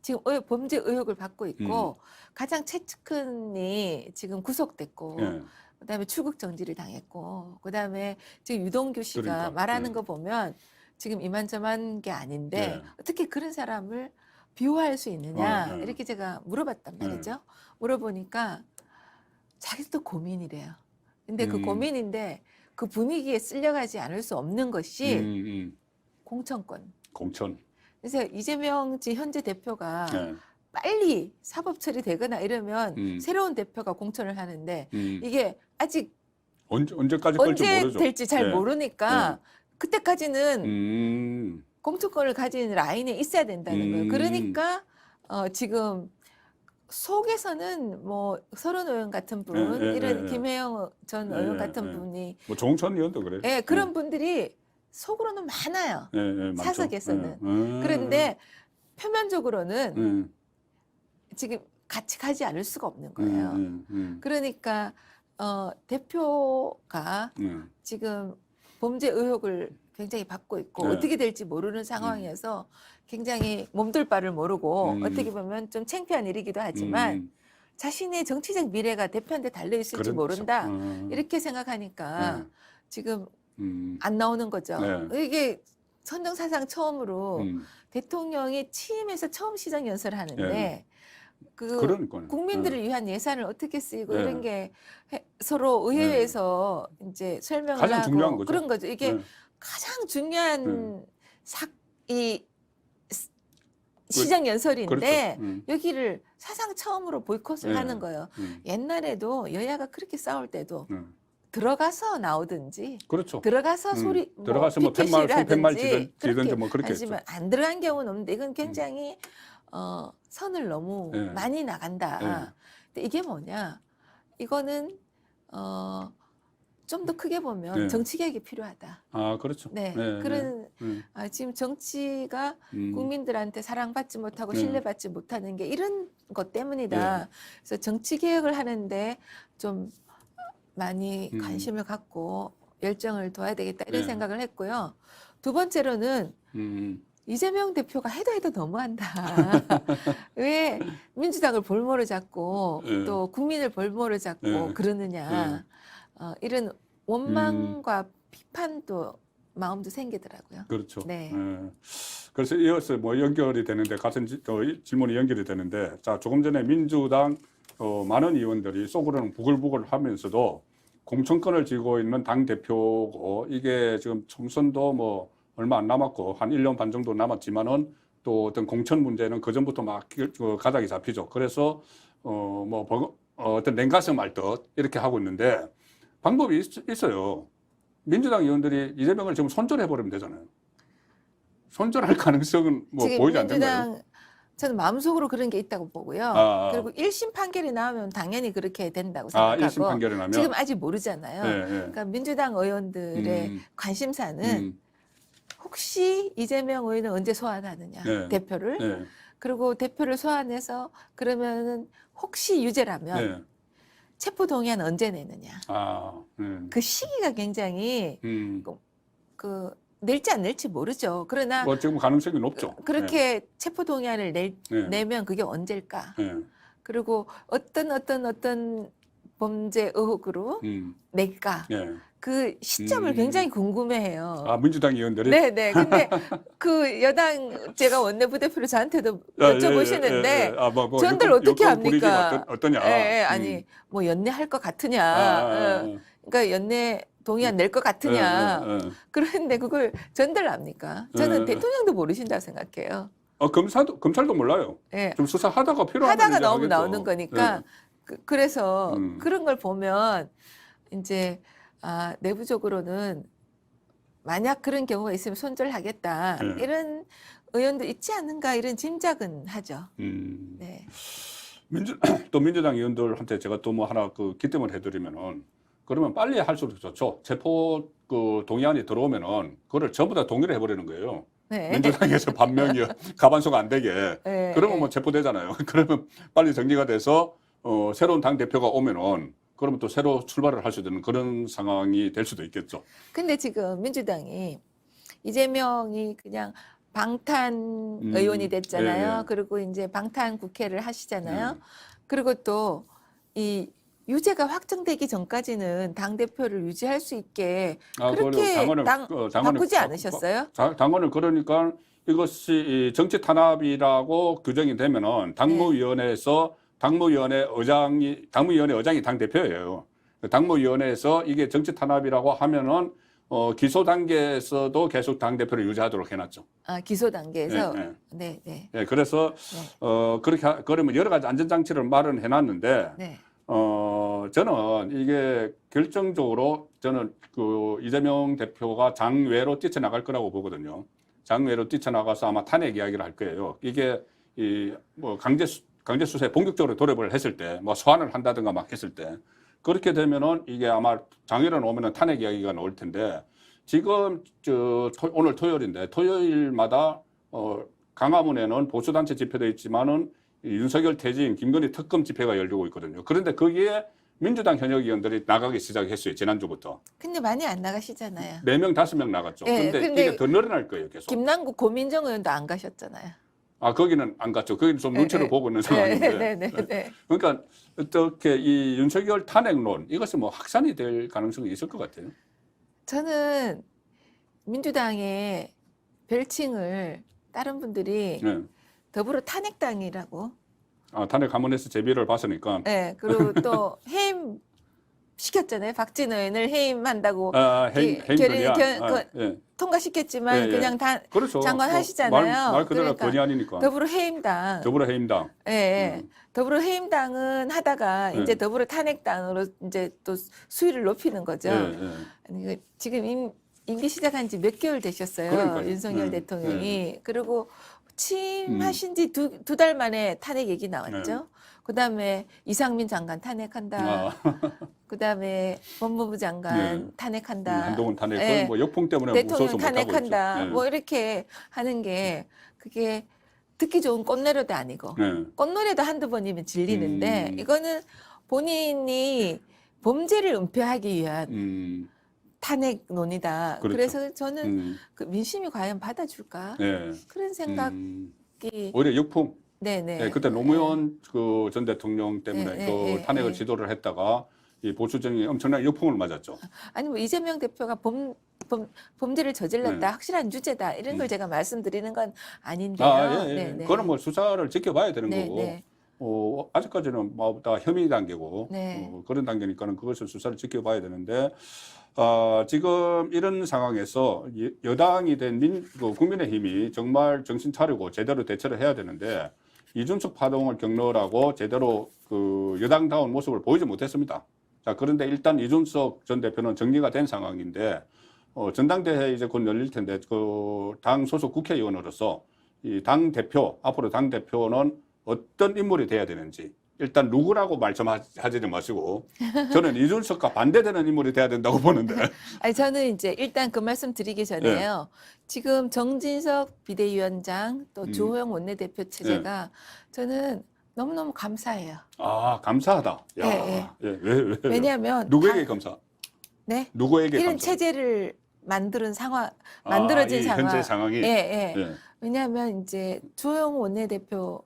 S2: 지금 범죄 의혹을 받고 있고 가장 최측근이 지금 구속됐고
S1: 예.
S2: 그다음에 출국 정지를 당했고 그다음에 지금 유동규 씨가
S1: 그러니까,
S2: 말하는
S1: 예.
S2: 거 보면 지금 이만저만 게 아닌데
S1: 예.
S2: 어떻게 그런 사람을 비호할 수 있느냐
S1: 예.
S2: 이렇게 제가 물어봤단 말이죠. 물어보니까 자기도 고민이래요. 근데 그 고민인데 그 분위기에 쓸려가지 않을 수 없는 것이 공천권.
S1: 공천.
S2: 그래서 이재명 현재 대표가
S1: 예.
S2: 빨리 사법 처리되거나 이러면 새로운 대표가 공천을 하는데 이게 아직
S1: 언제까지 끌지
S2: 언제
S1: 모르죠.
S2: 될지 잘
S1: 예.
S2: 모르니까 그때까지는 공천권을 가진 라인에 있어야 된다는 거예요. 그러니까 지금 속에서는 뭐 서른 의원 같은 분, 이런 김혜영 전 의원 같은 분이
S1: 뭐 조홍천 의원도 그래요.
S2: 예, 그런 분들이 속으로는 많아요.
S1: 많죠.
S2: 사석에서는. 그런데 표면적으로는 지금 같이 가지 않을 수가 없는 거예요. 그러니까 대표가 지금 범죄 의혹을 굉장히 받고 있고 어떻게 될지 모르는 상황에서 굉장히 몸둘 바를 모르고 어떻게 보면 좀 창피한 일이기도 하지만 자신의 정치적 미래가 대표한테 달려 있을지
S1: 그렇죠.
S2: 모른다 이렇게 생각하니까 지금 안 나오는 거죠. 이게 선정사상 처음으로 대통령이 취임해서 처음 시정연설을 하는데
S1: 그러니까요.
S2: 국민들을 위한 예산을 어떻게 쓰이고 이런 게 서로 의회에서 이제 설명을
S1: 가장
S2: 하고
S1: 중요한 거죠.
S2: 그런 거죠. 이게 가장 중요한 이 시정연설인데
S1: 그렇죠.
S2: 여기를 사상 처음으로 보이콧을 하는 거예요. 옛날에도 여야가 그렇게 싸울 때도 들어가서 나오든지
S1: 그렇죠.
S2: 들어가서 소리
S1: 들어가서 뭐 팻말 지든지 뭐 그렇게
S2: 하지만 안 들어간 경우는 없는데 이건 굉장히 선을 너무 많이 나간다. 근데 이게 뭐냐? 이거는 좀 더 크게 보면 정치 개혁이 필요하다.
S1: 그렇죠.
S2: 그런 지금 정치가 국민들한테 사랑받지 못하고 신뢰받지 못하는 게 이런 것 때문이다. 그래서 정치 개혁을 하는데 좀 많이 관심을 갖고 열정을 둬야 되겠다 이런 생각을 했고요. 두 번째로는 이재명 대표가 해도 너무한다. 왜 민주당을 볼모로 잡고 또 국민을 볼모로 잡고 그러느냐. 이런 원망과 비판도 마음도 생기더라고요.
S1: 그렇죠.
S2: 네.
S1: 그래서 이어서 뭐 연결이 되는데 같은 질문이 연결이 되는데 자 조금 전에 민주당 많은 의원들이 속으로는 부글부글 하면서도 공천권을 쥐고 있는 당 대표고 이게 지금 총선도 뭐 얼마 안 남았고 한 1년 반 정도 남았지만은 또 어떤 공천 문제는 그 전부터 막 가닥이 잡히죠. 그래서 어떤 냉가슴 앓듯 이렇게 하고 있는데 방법이 있어요. 민주당 의원들이 이재명을 지금 손절해 버리면 되잖아요. 손절할 가능성은 뭐 보이지 않는가요?
S2: 저는 마음속으로 그런 게 있다고 보고요. 그리고 1심 판결이 나오면 당연히 그렇게 된다고 생각하고
S1: 1심 판결이 나면?
S2: 지금 아직 모르잖아요. 그러니까 민주당 의원들의 관심사는 혹시 이재명 의원은 언제 소환하느냐 대표를 그리고 대표를 소환해서 그러면은 혹시 유죄라면 체포동의안 언제 내느냐 그 시기가 굉장히 낼지 안 낼지 모르죠. 그러나
S1: 뭐 지금 가능성이 높죠.
S2: 그렇게 체포동의안을 내면 그게 언제일까? 그리고 어떤 범죄 의혹으로 낼까? 그 시점을 굉장히 궁금해해요.
S1: 민주당 의원들이?
S2: 네네. 근데 그 여당 제가 원내부대표로 저한테도 여쭤보시는데 전들 어떻게 합니까?
S1: 어떠냐?
S2: 아니 뭐 연내할 것 같으냐? 그러니까 연내 동의안 낼 것 같으냐.
S1: 예, 예, 예.
S2: 그런데 그걸 전달합니까? 저는
S1: 예.
S2: 대통령도 모르신다고 생각해요.
S1: 검찰도 몰라요.
S2: 예.
S1: 좀 수사하다가 필요하면
S2: 하다가
S1: 이제
S2: 너무
S1: 하겠죠.
S2: 나오는 거니까 그래서
S1: 음.
S2: 그런 걸 보면 이제 내부적으로는 만약 그런 경우가 있으면 손절하겠다
S1: 예.
S2: 이런 의원도 있지 않는가 이런 짐작은 하죠. 네.
S1: 또 민주당 의원들한테 제가 또 뭐 하나 그 기점을 해드리면은 그러면 빨리 할수록 좋죠. 체포 그 동의안이 들어오면은 그거를 전부 다 동의를 해버리는 거예요.
S2: 네.
S1: 민주당에서 반명이 가반수가 안 되게.
S2: 네.
S1: 그러면 뭐 체포되잖아요. 그러면 빨리 정리가 돼서 새로운 당 대표가 오면은 그러면 또 새로 출발을 할 수 있는 그런 상황이 될 수도 있겠죠.
S2: 근데 지금 민주당이 이재명이 그냥 방탄 의원이 됐잖아요.
S1: 예, 예.
S2: 그리고 이제 방탄 국회를 하시잖아요.
S1: 예.
S2: 그리고 또 이 유죄가 확정되기 전까지는 당 대표를 유지할 수 있게 그렇게 바꾸지 않으셨어요?
S1: 당원을 그러니까 이것이 이 정치 탄압이라고 규정이 되면은 당무위원회에서 당무위원회 의장이 당 대표예요. 당무위원회에서 이게 정치 탄압이라고 하면은 기소 단계에서도 계속 당 대표를 유지하도록 해놨죠.
S2: 기소 단계에서.
S1: 예, 예.
S2: 네, 네.
S1: 예, 그래서
S2: 네.
S1: 그러면 여러 가지 안전장치를 마련해놨는데.
S2: 네.
S1: 저는 이게 결정적으로 저는 그 이재명 대표가 장외로 뛰쳐나갈 거라고 보거든요. 장외로 뛰쳐나가서 아마 탄핵 이야기를 할 거예요. 이게 뭐 강제 수사에 본격적으로 돌입을 했을 때, 뭐 소환을 한다든가 막 했을 때, 그렇게 되면은 이게 아마 장외로 오면은 탄핵 이야기가 나올 텐데, 지금 오늘 토요일인데 토요일마다 강화문에는 보수단체 집회도 있지만은 윤석열 퇴진, 김건희 특검 집회가 열리고 있거든요. 그런데 거기에 민주당 현역 의원들이 나가기 시작했어요. 지난주부터.
S2: 근데 많이 안 나가시잖아요.
S1: 4명, 5명 나갔죠.
S2: 네,
S1: 근데
S2: 근데
S1: 이게 더 늘어날 거예요, 계속.
S2: 김남국 고민정 의원도 안 가셨잖아요.
S1: 거기는 안 갔죠. 거기는 좀 눈치를 보고 있는 상황인데.
S2: 네.
S1: 그러니까 어떻게 이 윤석열 탄핵론 이것이 뭐 확산이 될 가능성이 있을 것 같아요.
S2: 저는 민주당의 별칭을 다른 분들이
S1: 네.
S2: 더불어 탄핵당이라고.
S1: 탄핵 감원에서 제비를 봤으니까.
S2: 네. 그리고 또 해임 시켰잖아요. 박진 의원을 해임한다고
S1: 해임
S2: 예. 통과시켰지만
S1: 예.
S2: 그냥 다
S1: 그렇죠.
S2: 장관 하시잖아요.
S1: 말 그대로
S2: 그러니까
S1: 건의안이니까.
S2: 더불어 해임당. 예. 더불어 해임당은 하다가 이제 더불어 탄핵당으로 이제 또 수위를 높이는 거죠. 아니, 지금 임기 시작한 지 몇 개월 되셨어요.
S1: 그러니까요.
S2: 윤석열 대통령이. 그리고 취임하신 지 두 달 만에 탄핵 얘기 나왔죠. 그다음에 이상민 장관 탄핵한다. 그다음에 법무부 장관 탄핵한다.
S1: 한동훈 탄핵,
S2: 예.
S1: 뭐 역풍 때문에
S2: 대통령
S1: 무서워서 못 하고
S2: 탄핵한다.
S1: 있죠.
S2: 뭐 이렇게 하는 게 그게 듣기 좋은 꽃노래도 아니고 꽃노래도 한두 번이면 질리는데 이거는 본인이 범죄를 은폐하기 위한 탄핵론이다.
S1: 그렇죠.
S2: 그래서 저는 그 민심이 과연 받아줄까 그런 생각이
S1: 오히려 역풍.
S2: 네네.
S1: 그때 노무현 그 전 대통령 때문에 그 탄핵을 지도를 했다가 이 보수정이 엄청난 역풍을 맞았죠.
S2: 아니 뭐 이재명 대표가 범죄를 저질렀다 확실한 유죄다 이런 걸 제가 말씀드리는 건 아닌데요.
S1: 예. 그거는 뭐 수사를 지켜봐야 되는 거고. 아직까지는 뭐 다 혐의 단계고 그런 단계니까는 그것을 수사를 지켜봐야 되는데 지금 이런 상황에서 여당이 된 국민의힘이 정말 정신 차리고 제대로 대처를 해야 되는데 이준석 파동을 겪느라고 제대로 그 여당다운 모습을 보이지 못했습니다. 자, 그런데 일단 이준석 전 대표는 정리가 된 상황인데 전당대회 이제 곧 열릴 텐데 그 당 소속 국회의원으로서 이 당 대표 앞으로 당 대표는 어떤 인물이 돼야 되는지 일단 누구라고 말씀하지는 마시고 저는 이준석과 반대되는 인물이 돼야 된다고 보는데.
S2: 아니 저는 이제 일단 그 말씀 드리기 전에요. 지금 정진석 비대위원장 또 주호영 원내대표 체제가 저는 너무너무 감사해요.
S1: 감사하다.
S2: 왜냐하면
S1: 누구에게 감사?
S2: 네.
S1: 누구에게
S2: 이런
S1: 감사?
S2: 체제를 만들어진 상황.
S1: 현재 상황이.
S2: 왜냐하면 이제 주호영 원내대표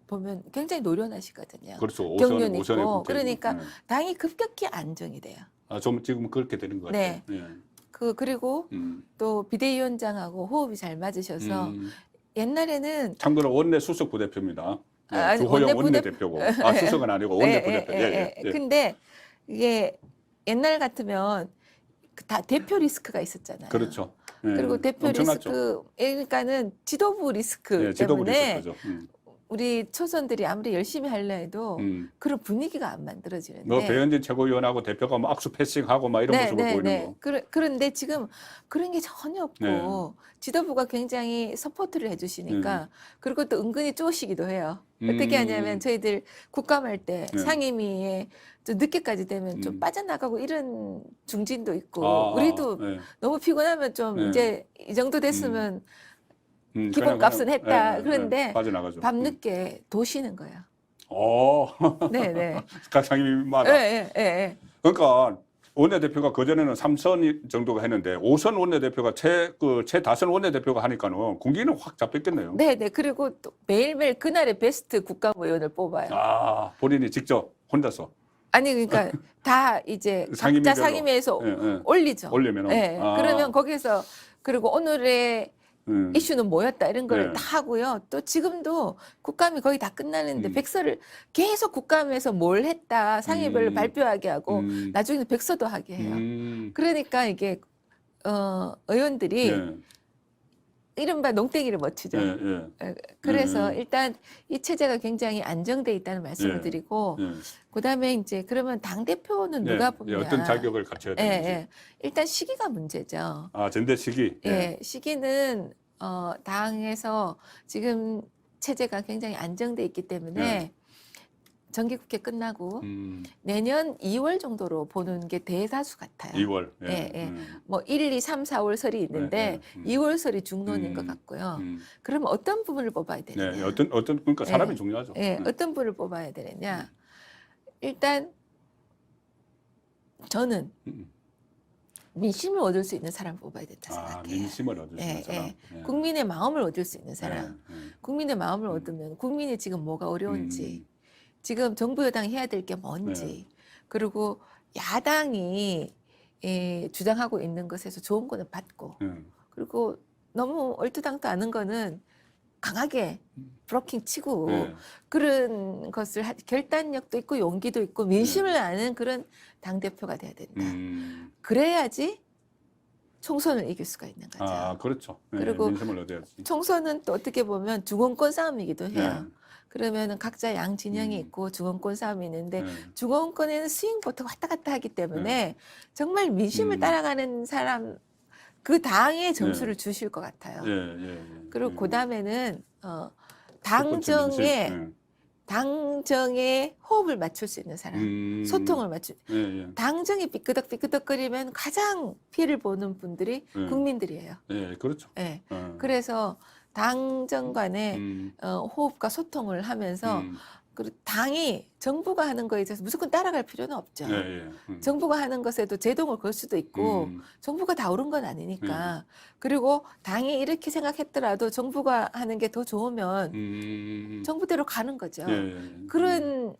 S2: 보면 굉장히 노련하시거든요.
S1: 그렇죠.
S2: 경륜
S1: 오선의
S2: 있고.
S1: 국회의원.
S2: 그러니까 당이 급격히 안정이 돼요.
S1: 좀 지금 그렇게 되는 것 같아요.
S2: 그리고 또 비대위원장하고 호흡이 잘 맞으셔서 옛날에는
S1: 참고로 원내 수석 부대표입니다.
S2: 아니,
S1: 주호영 원내대표고. 수석은 아니고 원내 부대표.
S2: 근데 이게 옛날 같으면 다 대표 리스크가 있었잖아요.
S1: 그렇죠. 예,
S2: 그리고 대표
S1: 엄청났죠.
S2: 리스크, 그러니까는 지도부 리스크
S1: 예, 지도부
S2: 때문에
S1: 리스크죠.
S2: 우리 초선들이 아무리 열심히 하려 해도 그런 분위기가 안 만들어지는데.
S1: 뭐 배현진 최고위원하고 대표가 뭐 악수 패싱하고 막 이런 모습을 보이는 거.
S2: 그런데 지금 그런 게 전혀 없고
S1: 네.
S2: 지도부가 굉장히 서포트를 해주시니까 그리고 또 은근히 쪼시기도 해요. 어떻게 하냐면 저희들 국감할 때
S1: 네.
S2: 상임위에 좀 늦게까지 되면 좀 빠져나가고 이런 중진도 있고 우리도
S1: 네.
S2: 너무 피곤하면 좀
S1: 네.
S2: 이제 이 정도 됐으면
S1: 그냥
S2: 기본값은 했다.
S1: 네,
S2: 그런데
S1: 빠져나가죠.
S2: 밤늦게 도시는 거예요.
S1: 네네. 각 상임위마다.
S2: 네.
S1: 그러니까 원내대표가 그전에는 3선 정도가 했는데 5선 원내대표가 최다선 원내대표가 하니까는 군기는 확 잡혔겠네요.
S2: 네네. 그리고 또 매일매일 그날의 베스트 국감의원을 뽑아요.
S1: 본인이 직접 혼자서.
S2: 아니 그러니까 다 이제 각자
S1: 상임위별로.
S2: 상임위에서
S1: 예.
S2: 올리죠.
S1: 올리면은.
S2: 네. 그러면 거기서 그리고 오늘의
S1: 음.
S2: 이슈는 뭐였다 이런 거를
S1: 네.
S2: 다 하고요. 또 지금도 국감이 거의 다 끝나는데 백서를 계속 국감에서 뭘 했다 상임위별로 발표하게 하고 나중에는 백서도 하게 해요. 그러니까 이게 의원들이
S1: 예.
S2: 이른바 농땡이를 못 치죠. 그래서 일단 이 체제가 굉장히 안정돼 있다는 말씀을 드리고 그다음에 이제 그러면 당 대표는 누가 뽑냐?
S1: 어떤 자격을 갖춰야 되는지.
S2: 일단 시기가 문제죠.
S1: 전대 시기.
S2: 시기는 당에서 지금 체제가 굉장히 안정돼 있기 때문에 정기국회 끝나고 내년 2월 정도로 보는 게 대다수 같아요.
S1: 2월.
S2: 뭐 1, 2, 3, 4월 설이 있는데 2월 설이 중론인 것 같고요. 그러면 어떤 부분을 뽑아야 되느냐?
S1: 그러니까 사람이 중요하죠.
S2: 어떤 부분을 뽑아야 되느냐? 일단 저는 민심을 얻을 수 있는 사람을 뽑아야 된다 생각해요.
S1: 민심을 얻을 수 있는 사람.
S2: 국민의 마음을 얻을 수 있는 사람. 국민의 마음을 얻으면 국민이 지금 뭐가 어려운지, 지금 정부 여당이 해야 될 게 뭔지, 그리고 야당이 주장하고 있는 것에서 좋은 거는 받고, 그리고 너무 얼토당토 않은 거는 강하게 브로킹 치고 그런 것을 결단력도 있고 용기도 있고 민심을 아는 그런 당대표가 돼야 된다. 그래야지 총선을 이길 수가 있는 거죠.
S1: 그렇죠.
S2: 그리고
S1: 민심을 얻어야지.
S2: 총선은 또 어떻게 보면 주권권 싸움이기도 해요. 그러면은 각자 양 진영이 있고 주권권 싸움이 있는데 주권권에는 스윙 보트 왔다 갔다 하기 때문에 정말 민심을 따라가는 사람 그 당에 점수를 주실 것 같아요. 그리고 그 다음에는 당정에 호흡을 맞출 수 있는 사람, 소통을 당정이 삐끄덕삐끄덕거리면 가장 피해를 보는 분들이 국민들이에요.
S1: 그렇죠.
S2: 그래서 당정 간의 호흡과 소통을 하면서 그리고 당이 정부가 하는 거에 대해서 무조건 따라갈 필요는 없죠. 정부가 하는 것에도 제동을 걸 수도 있고 정부가 다 옳은 건 아니니까. 그리고 당이 이렇게 생각했더라도 정부가 하는 게 더 좋으면 정부대로 가는 거죠. 그런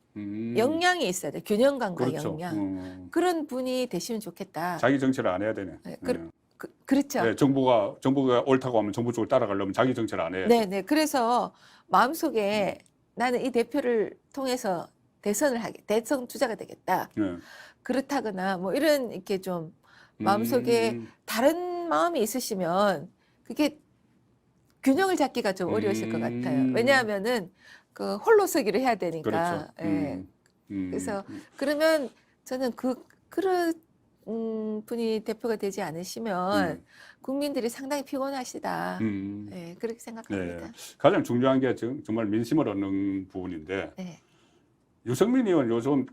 S2: 역량이 있어야 돼. 균형감과
S1: 그렇죠.
S2: 역량. 그런 분이 되시면 좋겠다.
S1: 자기 정치를 안 해야 되네.
S2: 그렇죠.
S1: 정부가 옳다고 하면 정부 쪽을 따라가려면 자기 정치를 안 해야 돼.
S2: 네. 그래서 마음속에 나는 이 대표를 통해서 대선 주자가 되겠다. 그렇다거나 뭐 이런 이렇게 좀 마음속에 다른 마음이 있으시면 그게 균형을 잡기가 좀 어려우실 것 같아요. 왜냐하면은 그 홀로서기를 해야 되니까.
S1: 그렇죠.
S2: 그래서 그러면 저는 그런 분이 대표가 되지 않으시면 국민들이 상당히 피곤하시다. 그렇게 생각합니다.
S1: 가장 중요한 게 지금 정말 민심을 얻는 부분인데 유승민 의원 요즘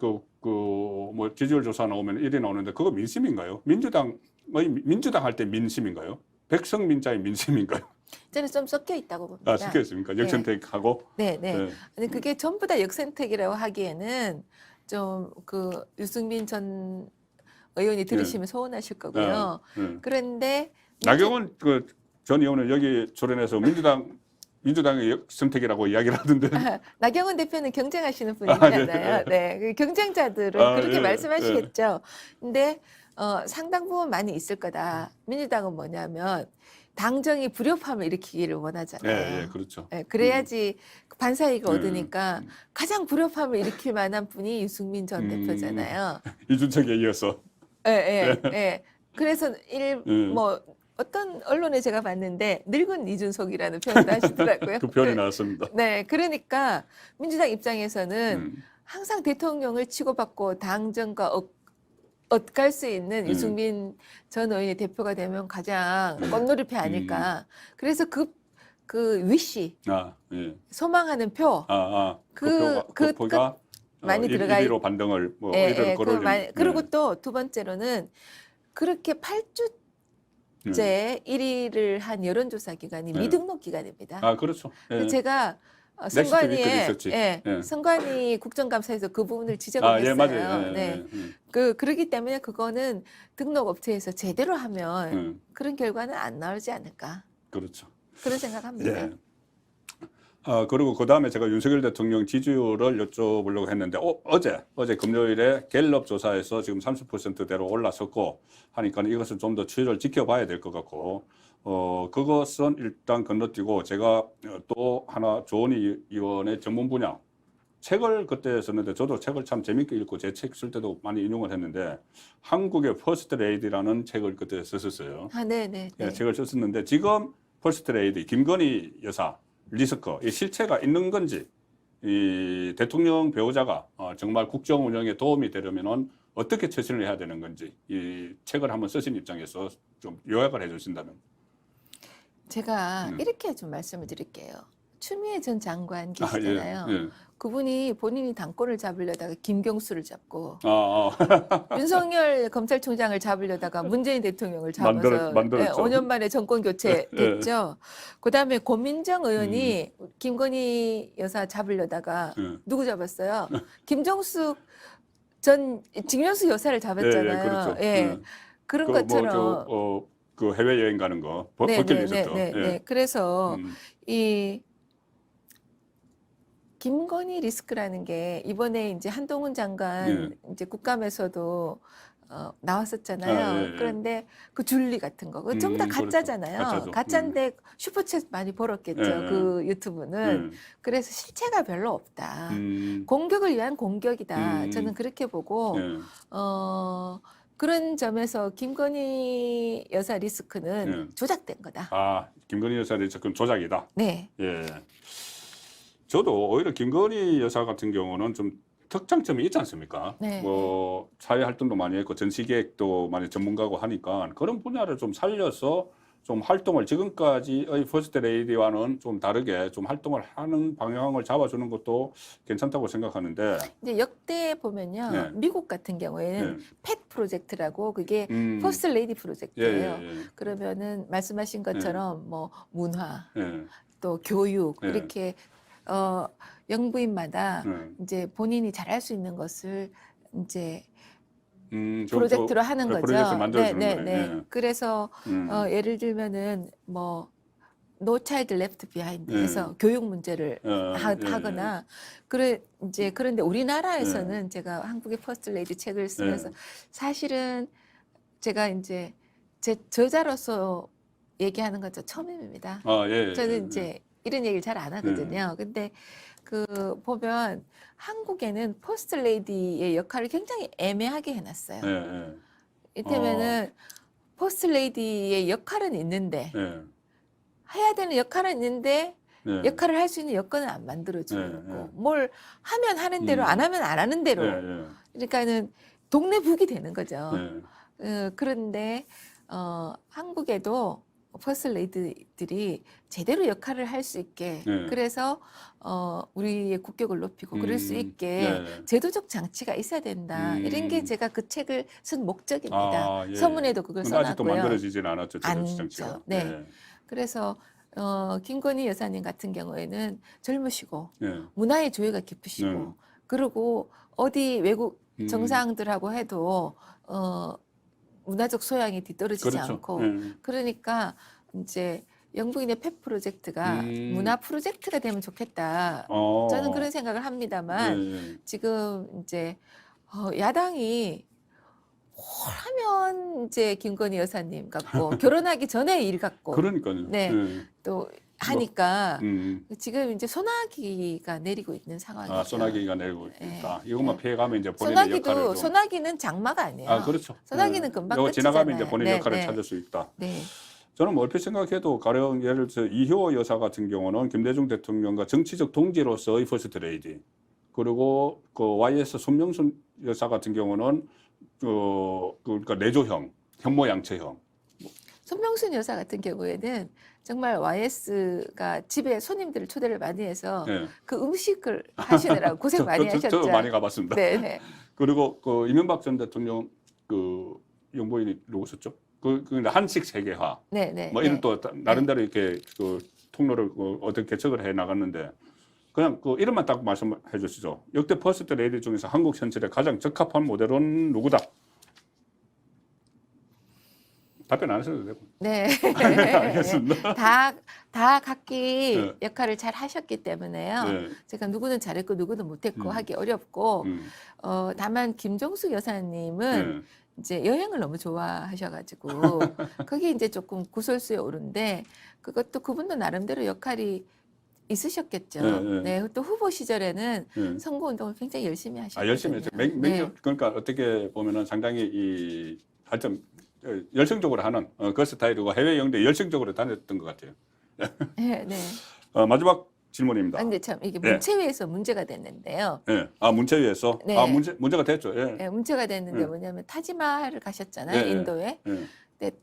S1: 뭐 지지율 조사 나오면 1위 나오는데 그거 민심인가요? 민주당 할 때 민심인가요? 백성민자의 민심인가요?
S2: 저는 좀 섞여 있다고 봅니다.
S1: 섞여 있습니까? 역선택하고?
S2: 네. 아니 그게 전부 다 역선택이라고 하기에는 좀 그 유승민 전 의원이 들으시면 서운하실 거고요. 그런데
S1: 나경원 전 의원은 여기 출연해서 민주당의 역선택이라고 이야기를 하던데.
S2: 나경원 대표는 경쟁하시는 분이잖아요. 그 경쟁자들은 그렇게 말씀하시겠죠. 근데 상당 부분 많이 있을 거다. 민주당은 뭐냐면 당정이 불협화음을 일으키기를 원하잖아요.
S1: 그렇죠.
S2: 그래야지 반사이익을 얻으니까 가장 불협화음을 일으킬 만한 분이 유승민 전 대표잖아요.
S1: 이준석에 이어서.
S2: 예, 예, 예. 그래서
S1: 예.
S2: 뭐 어떤 언론에 제가 봤는데 늙은 이준석이라는 표현도 하시더라고요.
S1: 그 표현이 나왔습니다.
S2: 네, 그러니까 민주당 입장에서는
S1: 음.
S2: 항상 대통령을 치고받고 당정과 엇갈 수 있는 유승민 전 의원이 대표가 되면 가장 꽃놀이패 아닐까. 그래서 그 위시
S1: 아, 예.
S2: 소망하는 표
S1: 그 표가
S2: 많이 들어가
S1: 1위로 반등을 뭐
S2: 예,
S1: 1위로
S2: 예,
S1: 끌어올린.
S2: 그리고 또 두 번째로는 그렇게 8주째 1위를 한 여론조사 기관이 미등록 기관입니다.
S1: 아, 그렇죠. 예.
S2: 제가
S1: 넥스트 위클이 있었지.
S2: 선관위 국정감사에서 그 부분을 지적을
S1: 예,
S2: 했어요.
S1: 맞아요.
S2: 네. 그러기 때문에 그거는 등록 업체에서 제대로 하면 그런 결과는 안 나오지 않을까.
S1: 그렇죠.
S2: 그런 생각합니다.
S1: 예. 그리고 그 다음에 제가 윤석열 대통령 지지율을 여쭤보려고 했는데, 어제 금요일에 갤럽 조사에서 지금 30%대로 올라섰고 하니까 이것은 좀 더 추이를 지켜봐야 될 것 같고, 그것은 일단 건너뛰고 제가 또 하나 조은희 의원의 전문 분야, 책을 그때 썼는데 저도 책을 참 재밌게 읽고 제 책 쓸 때도 많이 인용을 했는데, 한국의 퍼스트 레이디라는 책을 그때 썼었어요.
S2: 네.
S1: 예, 책을 썼었는데 지금 퍼스트 레이디 김건희 여사 리스크, 이 실체가 있는 건지, 이 대통령 배우자가 정말 국정 운영에 도움이 되려면은 어떻게 처신을 해야 되는 건지, 이 책을 한번 쓰신 입장에서 좀 요약을 해주신다면.
S2: 제가 이렇게 좀 말씀을 드릴게요. 추미애 전 장관 계시잖아요.
S1: 예.
S2: 그분이 본인이 당권을 잡으려다가 김경수를 잡고
S1: 아.
S2: 윤석열 검찰총장을 잡으려다가 문재인 대통령을 잡아서
S1: 만들었죠.
S2: 5년 만에 정권 교체 됐죠. 그다음에 고민정 의원이 김건희 여사 잡으려다가 누구 잡았어요? 김정숙 전 김정숙 여사를 잡았잖아요.
S1: 그렇죠.
S2: 그런 것처럼
S1: 그 해외 여행 가는 거 버킷리스트.
S2: 네. 그래서 이 김건희 리스크라는 게 이번에 이제 한동훈 장관 이제 국감에서도 나왔었잖아요. 그런데 그 줄리 같은 거, 그거 전부 다 가짜잖아요.
S1: 그렇죠.
S2: 가짜인데 슈퍼챗 많이 벌었겠죠. 그 유튜브는. 그래서 실체가 별로 없다. 공격을 위한 공격이다. 저는 그렇게 보고 그런 점에서 김건희 여사 리스크는 조작된 거다.
S1: 아, 김건희 여사 리스크는 조작이다.
S2: 네.
S1: 예. 저도 오히려 김건희 여사 같은 경우는 좀 특장점이 있지 않습니까?
S2: 네.
S1: 뭐 사회 활동도 많이 했고 전시계획도 많이 전문가고 하니까 그런 분야를 좀 살려서 좀 활동을 지금까지의 퍼스트 레이디와는 좀 다르게 좀 활동을 하는 방향을 잡아주는 것도 괜찮다고 생각하는데.
S2: 이제 역대 보면요, 미국 같은 경우에는 펫 프로젝트라고 그게 퍼스트 레이디 프로젝트예요. 그러면은 말씀하신 것처럼 뭐 문화, 또 교육 이렇게 영부인마다 이제 본인이 잘할 수 있는 것을 이제 프로젝트로 하는 거죠.
S1: 프로젝트를 만들어주는 거네.
S2: 그래서 예를 들면은 뭐 No Child Left Behind 해서 교육 문제를 하거나 그런데 우리나라에서는 제가 한국의 퍼스트 레이디 책을 쓰면서 사실은 제가 이제 제 저자로서 얘기하는 건 저 처음입니다. 저는 이제 이런 얘기를 잘 안 하거든요. 근데 그 보면 한국에는 퍼스트 레이디의 역할을 굉장히 애매하게 해놨어요. 이때면은 퍼스트 레이디의 역할은 있는데 해야 되는 역할은 있는데 역할을 할 수 있는 여건을 안 만들어주고 뭘 하면 하는 대로 안 하면 안 하는 대로 그러니까는 동네 북이 되는 거죠. 그런데 한국에도 퍼스트 레이디들이 제대로 역할을 할 수 있게 그래서 우리의 국격을 높이고 그럴 수 있게 제도적 장치가 있어야 된다. 이런 게 제가 그 책을 쓴 목적입니다. 서문에도 그걸 써놨고요.
S1: 아직도 만들어지진 않았죠. 제도적 장치가.
S2: 그래서 김건희 여사님 같은 경우에는 젊으시고 문화의 조예가 깊으시고 그리고 어디 외국 정상들하고 해도 문화적 소양이 뒤떨어지지 않고 그러니까 이제 영부인의 펫 프로젝트가 문화 프로젝트가 되면 좋겠다. 저는 그런 생각을 합니다만 지금 이제 야당이 뭘 하면 이제 김건희 여사님 같고 결혼하기 전에 일 같고
S1: 그러니까요.
S2: 또 하니까 지금 이제 소나기가 내리고 있는 상황이죠.
S1: 소나기가 내리고
S2: 예.
S1: 있다. 이것만 피해가면 이제 본인의 역할을 좀.
S2: 소나기는 장마가 아니에요.
S1: 그렇죠.
S2: 소나기는 금방
S1: 이거 지나가면
S2: 끝이잖아요.
S1: 이제 본인의
S2: 네,
S1: 역할을
S2: 네.
S1: 찾을 수 있다.
S2: 네.
S1: 저는 뭐 얼핏 생각해도 가령 예를 들어서 이효호 여사 같은 경우는 김대중 대통령과 정치적 동지로서의 퍼스트 레이디, 그리고 그 YS 손명순 여사 같은 경우는 그러니까 내조형, 현모양처형.
S2: 손명순 여사 같은 경우에는 정말 YS가 집에 손님들을 초대를 많이 해서
S1: 네.
S2: 그 음식을 하시느라고 고생 많이 하셨죠.
S1: 저도 많이 가봤습니다.
S2: 네, 네.
S1: 그리고 그 이명박 전 대통령 그 영부인이 누구셨죠? 그 한식 세계화.
S2: 네, 네.
S1: 뭐 이런 또 나름대로 이렇게 그 통로를 어떻게 개척을 해 나갔는데 그냥 그 이름만 딱 말씀해 주시죠. 역대 퍼스트 레이디 중에서 한국 현실에 가장 적합한 모델은 누구다? 답변 안 하셔도 되고.
S2: 네.
S1: 알겠습니다.
S2: 다 각기
S1: 네.
S2: 역할을 잘 하셨기 때문에요.
S1: 네.
S2: 제가 누구는 잘했고 누구는 못했고 하기 어렵고 다만 김종숙 여사님은
S1: 네.
S2: 이제 여행을 너무 좋아하셔가지고 그게 이제 조금 구설수에 오른데 그것도 그분도 나름대로 역할이 있으셨겠죠.
S1: 네, 네.
S2: 네, 또 후보 시절에는
S1: 네.
S2: 선거운동을 굉장히 열심히 하셨거든요.
S1: 열심히 했죠.
S2: 네.
S1: 그러니까 어떻게 보면은 상당히 하여튼 열성적으로 하는 그 스타일이고 해외 영대 열성적으로 다녔던 것 같아요.
S2: 네, 네.
S1: 마지막 질문입니다.
S2: 근데 참 이게
S1: 네.
S2: 문체위에서 문제가 됐는데요.
S1: 네. 문체위에서
S2: 네.
S1: 문제가 됐죠. 예.
S2: 네, 문제가 됐는데
S1: 네.
S2: 뭐냐면 타지마할을 가셨잖아요,
S1: 네,
S2: 인도에.
S1: 네.
S2: 근데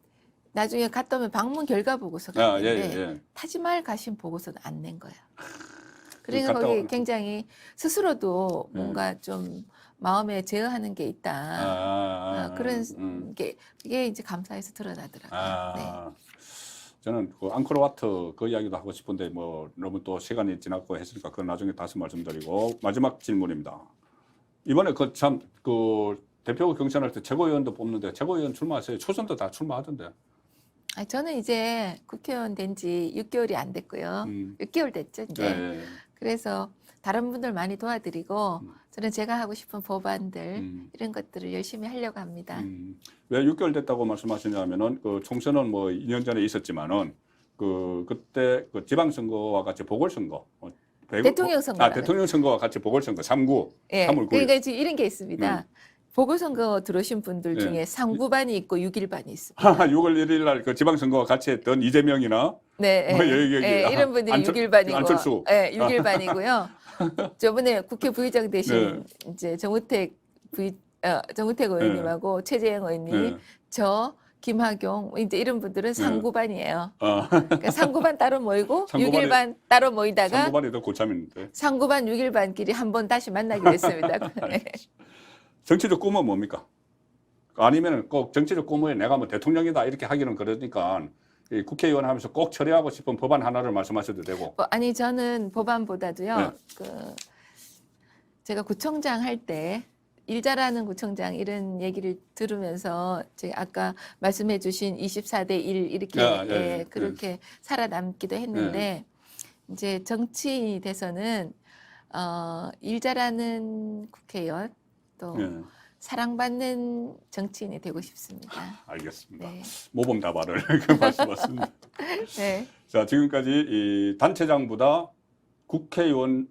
S2: 나중에 갔다 오면 방문 결과 보고서가
S1: 예,
S2: 있는데
S1: 예.
S2: 타지마할 가신 보고서는 안 낸 거예요.
S1: 갔다
S2: 그러니까 거기
S1: 온-
S2: 굉장히 스스로도
S1: 네.
S2: 뭔가 좀 마음에 제어하는 게 있다. 그런 게 그게 이제 감사해서 드러나더라고요. 네.
S1: 저는 그 앙코르와트 그 이야기도 하고 싶은데 뭐 너무 또 시간이 지났고 했으니까 그건 나중에 다시 말씀드리고 마지막 질문입니다. 이번에 그 참 그 대표 경선할 때 최고위원도 뽑는데 최고위원 출마하세요. 초선도 다 출마하던데.
S2: 저는 이제 국회의원 된 지 6개월이 안 됐고요. 6개월 됐죠, 이제.
S1: 네.
S2: 그래서 다른 분들 많이 도와드리고 저는 제가 하고 싶은 법안들 이런 것들을 열심히 하려고 합니다.
S1: 왜 6개월 됐다고 말씀하시냐면은 그 총선은 뭐 2년 전에 있었지만은 그때 그 지방선거와 같이 보궐선거
S2: 대통령 선거.
S1: 대통령 선거와 같이 보궐선거 3구
S2: 예.
S1: 3월 9일.
S2: 그러니까 지금 이런 게 있습니다. 보궐선거 들어오신 분들
S1: 네.
S2: 중에 3구반이 있고 6일반이 있습니다.
S1: 6월 1일 날 그 지방선거와 같이 했던 이재명이나
S2: 네,
S1: 뭐
S2: 예.
S1: 여기
S2: 예, 이런 분들이 6일반이고,
S1: 안철수.
S2: 예, 6일반이고요. 저번에 국회 부의장 되신
S1: 네.
S2: 이제 정우택 의원님하고 최재형 의원님,
S1: 네.
S2: 저 김학용 이제 이런 분들은 3구반이에요.
S1: 아,
S2: 그러니까 3구반 따로 모이고
S1: 3구반이
S2: 6일반 따로 모이다가
S1: 3구반이 더 고참인데.
S2: 3구반 6일반끼리 한번 다시 만나기로 했습니다. 네.
S1: 정치적 꿈은 뭡니까? 아니면 꼭 정치적 꿈에 내가 뭐 대통령이다 이렇게 하기는 그러니까 이 국회의원 하면서 꼭 처리하고 싶은 법안 하나를 말씀하셔도 되고.
S2: 아니 저는 법안보다도요.
S1: 네.
S2: 제가 구청장 할 때 일 잘하는 구청장 이런 얘기를 들으면서 제가 아까 말씀해주신 24대 1 이렇게 그렇게 살아남기도 했는데 이제 정치인이 돼서는 일 잘하는 국회의원 또 사랑받는 정치인이 되고 싶습니다.
S1: 알겠습니다.
S2: 네.
S1: 모범 답안을 말씀하셨습니다.
S2: 네.
S1: 자, 지금까지 이 단체장보다 국회의원이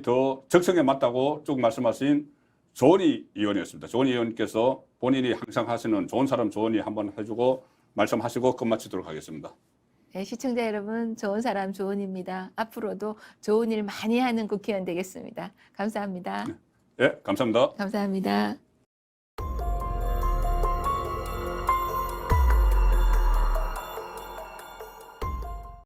S1: 더 적성에 맞다고 쭉 말씀하신 조은희 의원이었습니다. 조은희 의원께서 본인이 항상 하시는 좋은 사람 조은희 한번 해주고 말씀하시고 끝마치도록 하겠습니다.
S2: 네, 시청자 여러분, 좋은 사람 조은입니다. 앞으로도 좋은 일 많이 하는 국회의원 되겠습니다. 감사합니다.
S1: 예, 감사합니다.
S2: 감사합니다.